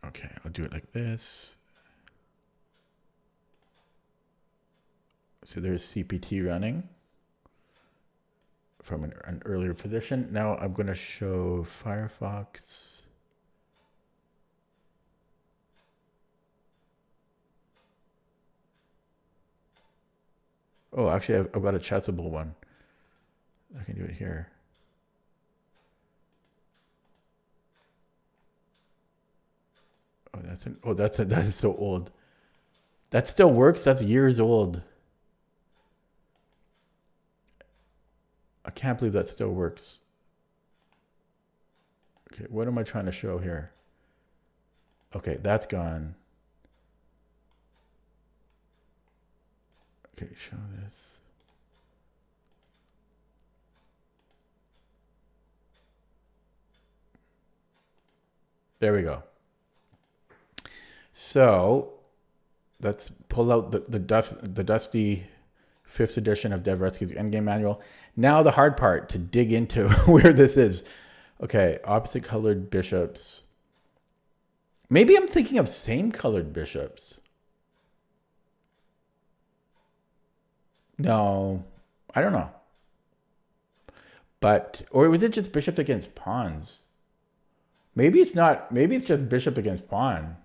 Okay, I'll do it like this. So there's CPT running from an earlier position. Now I'm going to show Firefox. Oh, actually, I've got a Chessable one. I can do it here. Oh, that is so old. That still works. That's years old. I can't believe that still works. Okay, what am I trying to show here? Okay, that's gone. Okay, show this. There we go. So let's pull out the dusty 5th edition of Dev Rescue's Endgame Manual. Now the hard part, to dig into where this is. Okay, opposite colored bishops. Maybe I'm thinking of same colored bishops. No, I don't know. But, or was it just bishop against pawns? Maybe it's not, maybe it's just bishop against pawn.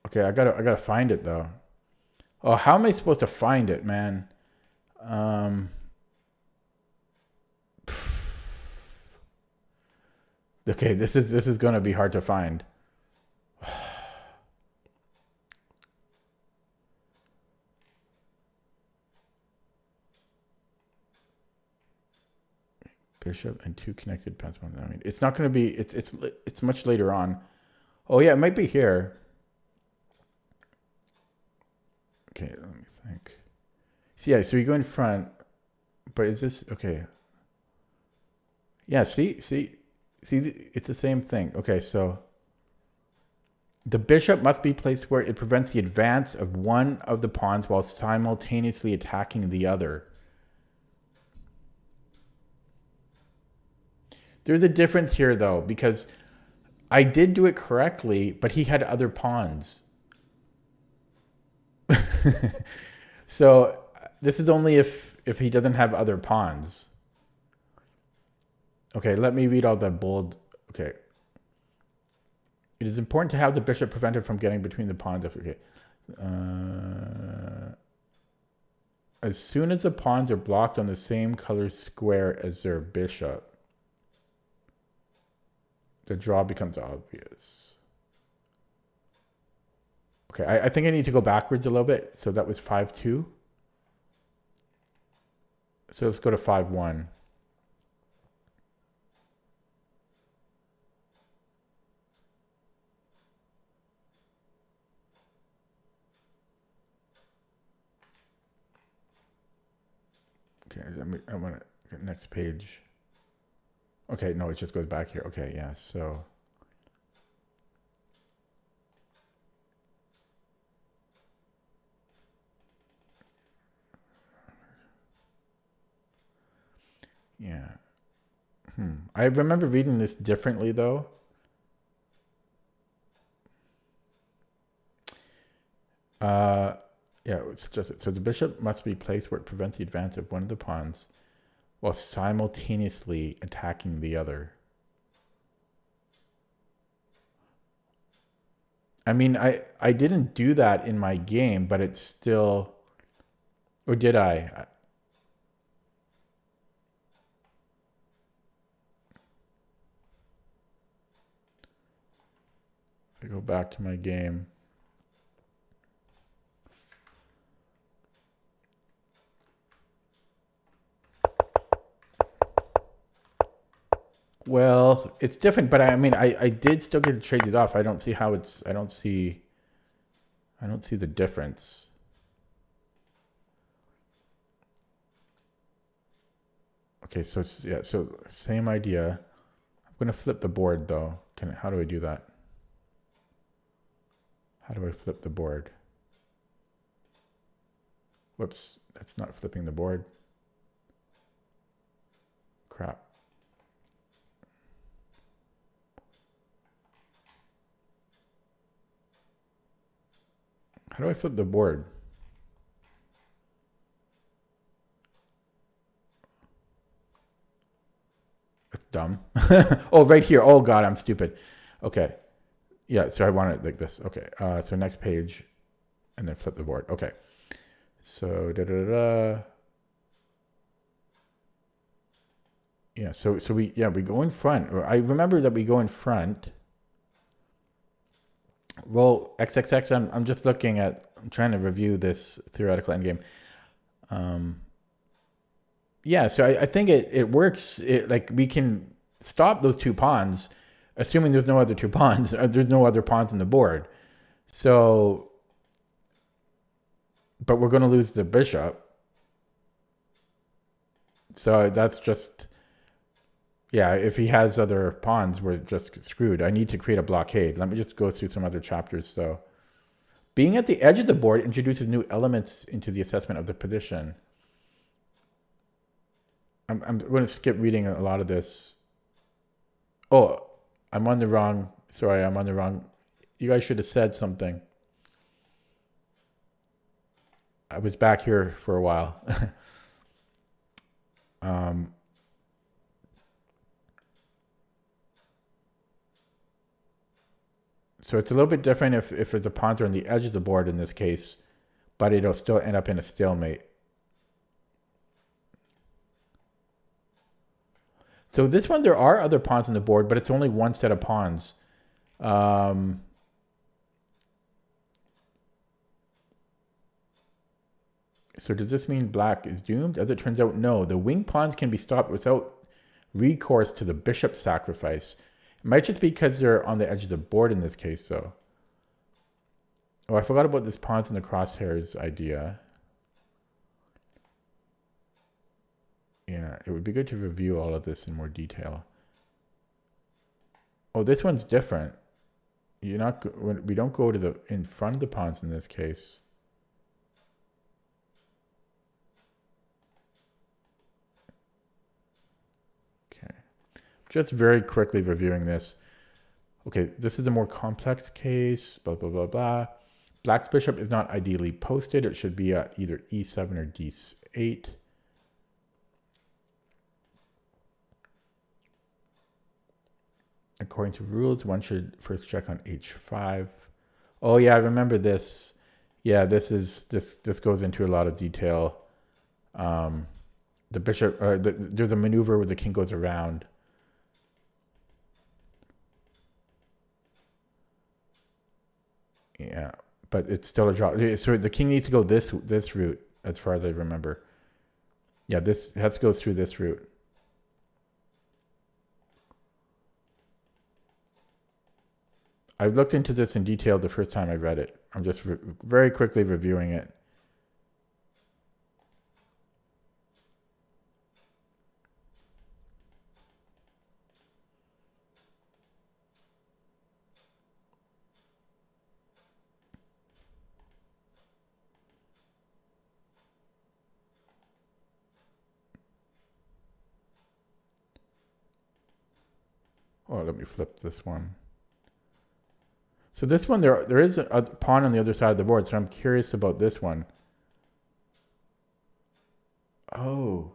Okay, I gotta find it though. Oh, how am I supposed to find it, man? Okay, this is gonna be hard to find. Bishop and 2 connected pawns. I mean, it's not gonna be. It's much later on. Oh yeah, it might be here. Okay, let me think. So yeah, so you go in front, but is this okay? Yeah, see, it's the same thing. Okay, so the bishop must be placed where it prevents the advance of one of the pawns while simultaneously attacking the other. There's a difference here though, because I did do it correctly, but he had other pawns. So this is only if he doesn't have other pawns. Okay, let me read all the bold. Okay. It is important to have the bishop prevented from getting between the pawns. Okay. As soon as the pawns are blocked on the same color square as their bishop, the draw becomes obvious. Okay, I think I need to go backwards a little bit. So that was 5-2. So let's go to 5-1. Okay, I want to get next page. Okay, no, it just goes back here. Okay, yeah, so. Yeah. I remember reading this differently though. Yeah, it's just so the bishop must be placed where it prevents the advance of one of the pawns while simultaneously attacking the other. I mean, I didn't do that in my game, but it's still, or did I? I go back to my game. Well, it's different, but I mean, I did still get to trade these off. I don't see how it's, I don't see the difference. Okay, so it's, yeah, so same idea. I'm gonna flip the board though. How do I do that? How do I flip the board? Whoops, that's not flipping the board. Crap. How do I flip the board? That's dumb. Oh, right here. Oh God, I'm stupid. Okay. Yeah, so I want it like this. Okay. So next page and then flip the board. Okay. So yeah, so we go in front. I remember that we go in front. Well, XXX, I'm just looking at, I'm trying to review this theoretical endgame. Yeah, so I think it works. Like we can stop those 2 pawns, assuming there's no other 2 pawns. There's no other pawns on the board. So but we're going to lose the bishop. So that's just, yeah, if he has other pawns, we're just screwed. I need to create a blockade. Let me just go through some other chapters. So being at the edge of the board introduces new elements into the assessment of the position. I'm going to skip reading a lot of this. Oh, I'm on the wrong, sorry, I'm on the wrong. You guys should have said something. I was back here for a while. So it's a little bit different if the pawns are on the edge of the board in this case, but it'll still end up in a stalemate. So this one, there are other pawns on the board, but it's only one set of pawns. So does this mean black is doomed? As it turns out, no. The wing pawns can be stopped without recourse to the bishop sacrifice. It might just be because they're on the edge of the board in this case, though. Oh, I forgot about this pawns in the crosshairs idea. Yeah, it would be good to review all of this in more detail. Oh, this one's different. We don't go to the in front of the pawns in this case. Okay, just very quickly reviewing this. Okay, this is a more complex case, blah, blah, blah, blah. Black's bishop is not ideally posted. It should be at either e7 or d8. According to rules, one should first check on h5. Oh yeah, I remember this. Yeah, this goes into a lot of detail. The bishop, there's a maneuver where the king goes around. Yeah, but it's still a draw. So the king needs to go this route, as far as I remember. Yeah, this has to go through this route. I looked into this in detail the first time I read it. I'm just very quickly reviewing it. Oh, let me flip this one. So this one, there is a pawn on the other side of the board, so I'm curious about this one. Oh.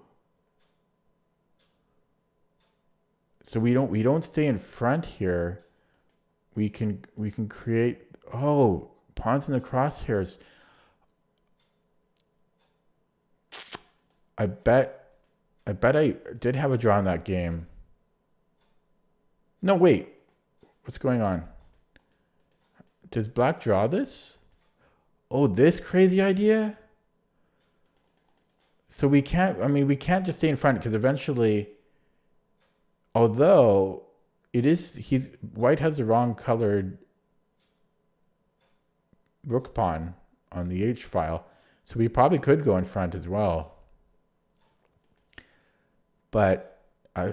So we don't stay in front here. We can create, oh, pawns in the crosshairs. I bet I did have a draw in that game. No, wait. What's going on? Does black draw this? Oh, this crazy idea? So we can't just stay in front because eventually, although white has the wrong colored rook pawn on the H file, so we probably could go in front as well. But I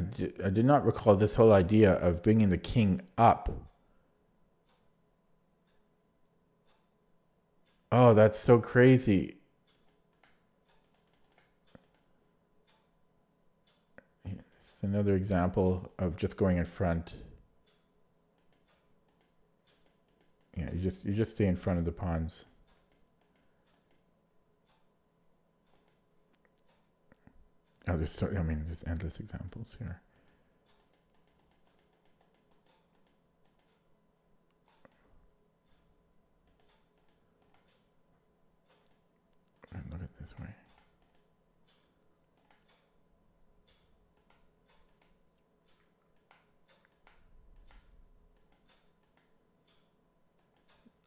did not recall this whole idea of bringing the king up. Oh, that's so crazy. It's another example of just going in front. Yeah, you just stay in front of the pawns. Oh, there's endless examples here. Look at this way.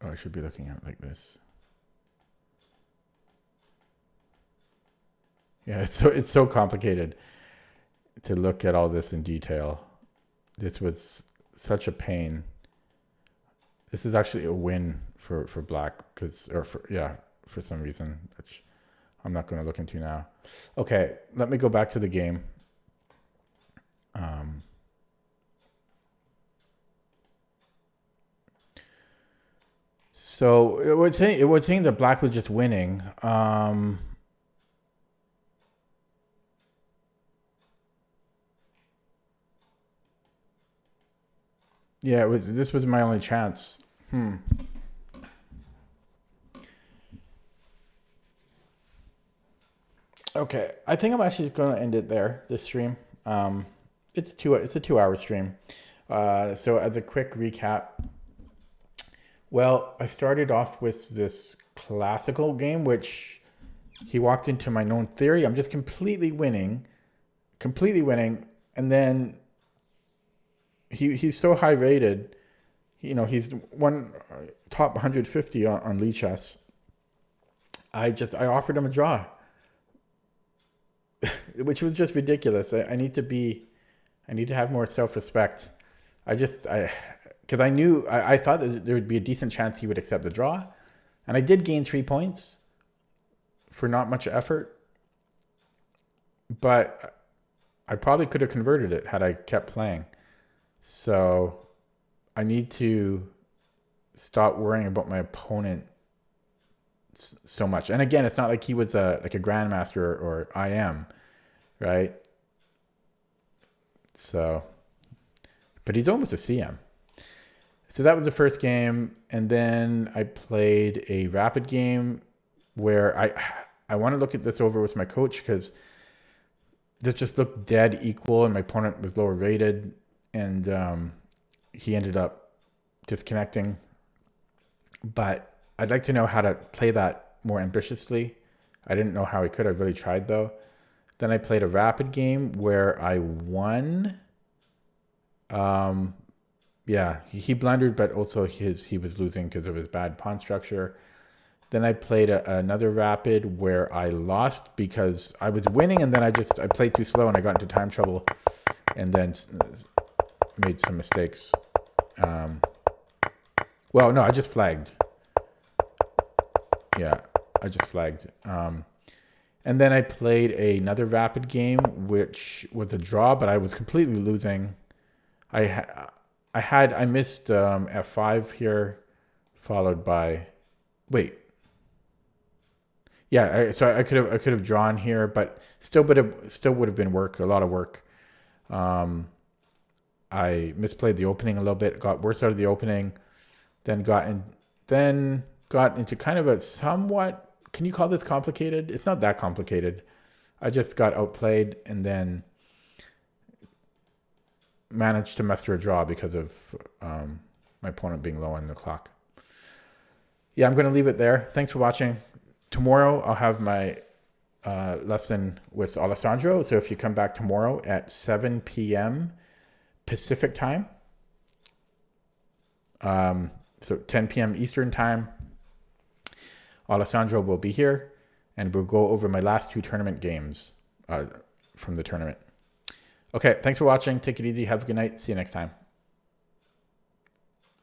Oh, I should be looking at it like this. Yeah, it's so complicated to look at all this in detail. This was such a pain. This is actually a win for black for some reason, which I'm not going to look into now. Okay, let me go back to the game. So it was saying that black was just winning. Yeah, this was my only chance. Okay, I think I'm actually going to end it there. This stream. It's a 2-hour stream. So as a quick recap, well, I started off with this classical game, which he walked into my known theory. I'm just completely winning, and then he's so high rated. You know, he's one top 150 on Lichess. I offered him a draw, which was just ridiculous. I need to have more self-respect. Because I thought that there would be a decent chance he would accept the draw, and I did gain 3 points for not much effort, but I probably could have converted it had I kept playing. So I need to stop worrying about my opponent so much. And again, it's not like he was like a grandmaster or I am, right? So, but he's almost a CM. So that was the first game, and then I played a rapid game where I want to look at this over with my coach because this just looked dead equal, and my opponent was lower rated, and he ended up disconnecting. But I'd like to know how to play that more ambitiously. I didn't know how I could. I really tried though. Then I played a rapid game where I won. Yeah, he blundered, but also he was losing because of his bad pawn structure. Then I played another rapid where I lost because I was winning, and then I played too slow and I got into time trouble, and then made some mistakes. Well, no, I just flagged. Yeah, I just flagged. And then I played another rapid game, which was a draw, but I was completely losing. I missed F5 here, followed by, wait. Yeah, so I could have drawn here, but still would have been a lot of work. I misplayed the opening a little bit, got worse out of the opening, then got into kind of a somewhat, can you call this complicated? It's not that complicated. I just got outplayed and then managed to muster a draw because of my opponent being low on the clock. Yeah, I'm going to leave it there. Thanks for watching. Tomorrow I'll have my lesson with Alessandro. So if you come back tomorrow at 7 p.m. Pacific time, so 10 p.m. Eastern time, Alessandro will be here, and we'll go over my last 2 tournament games from the tournament. Okay, thanks for watching. Take it easy. Have a good night. See you next time.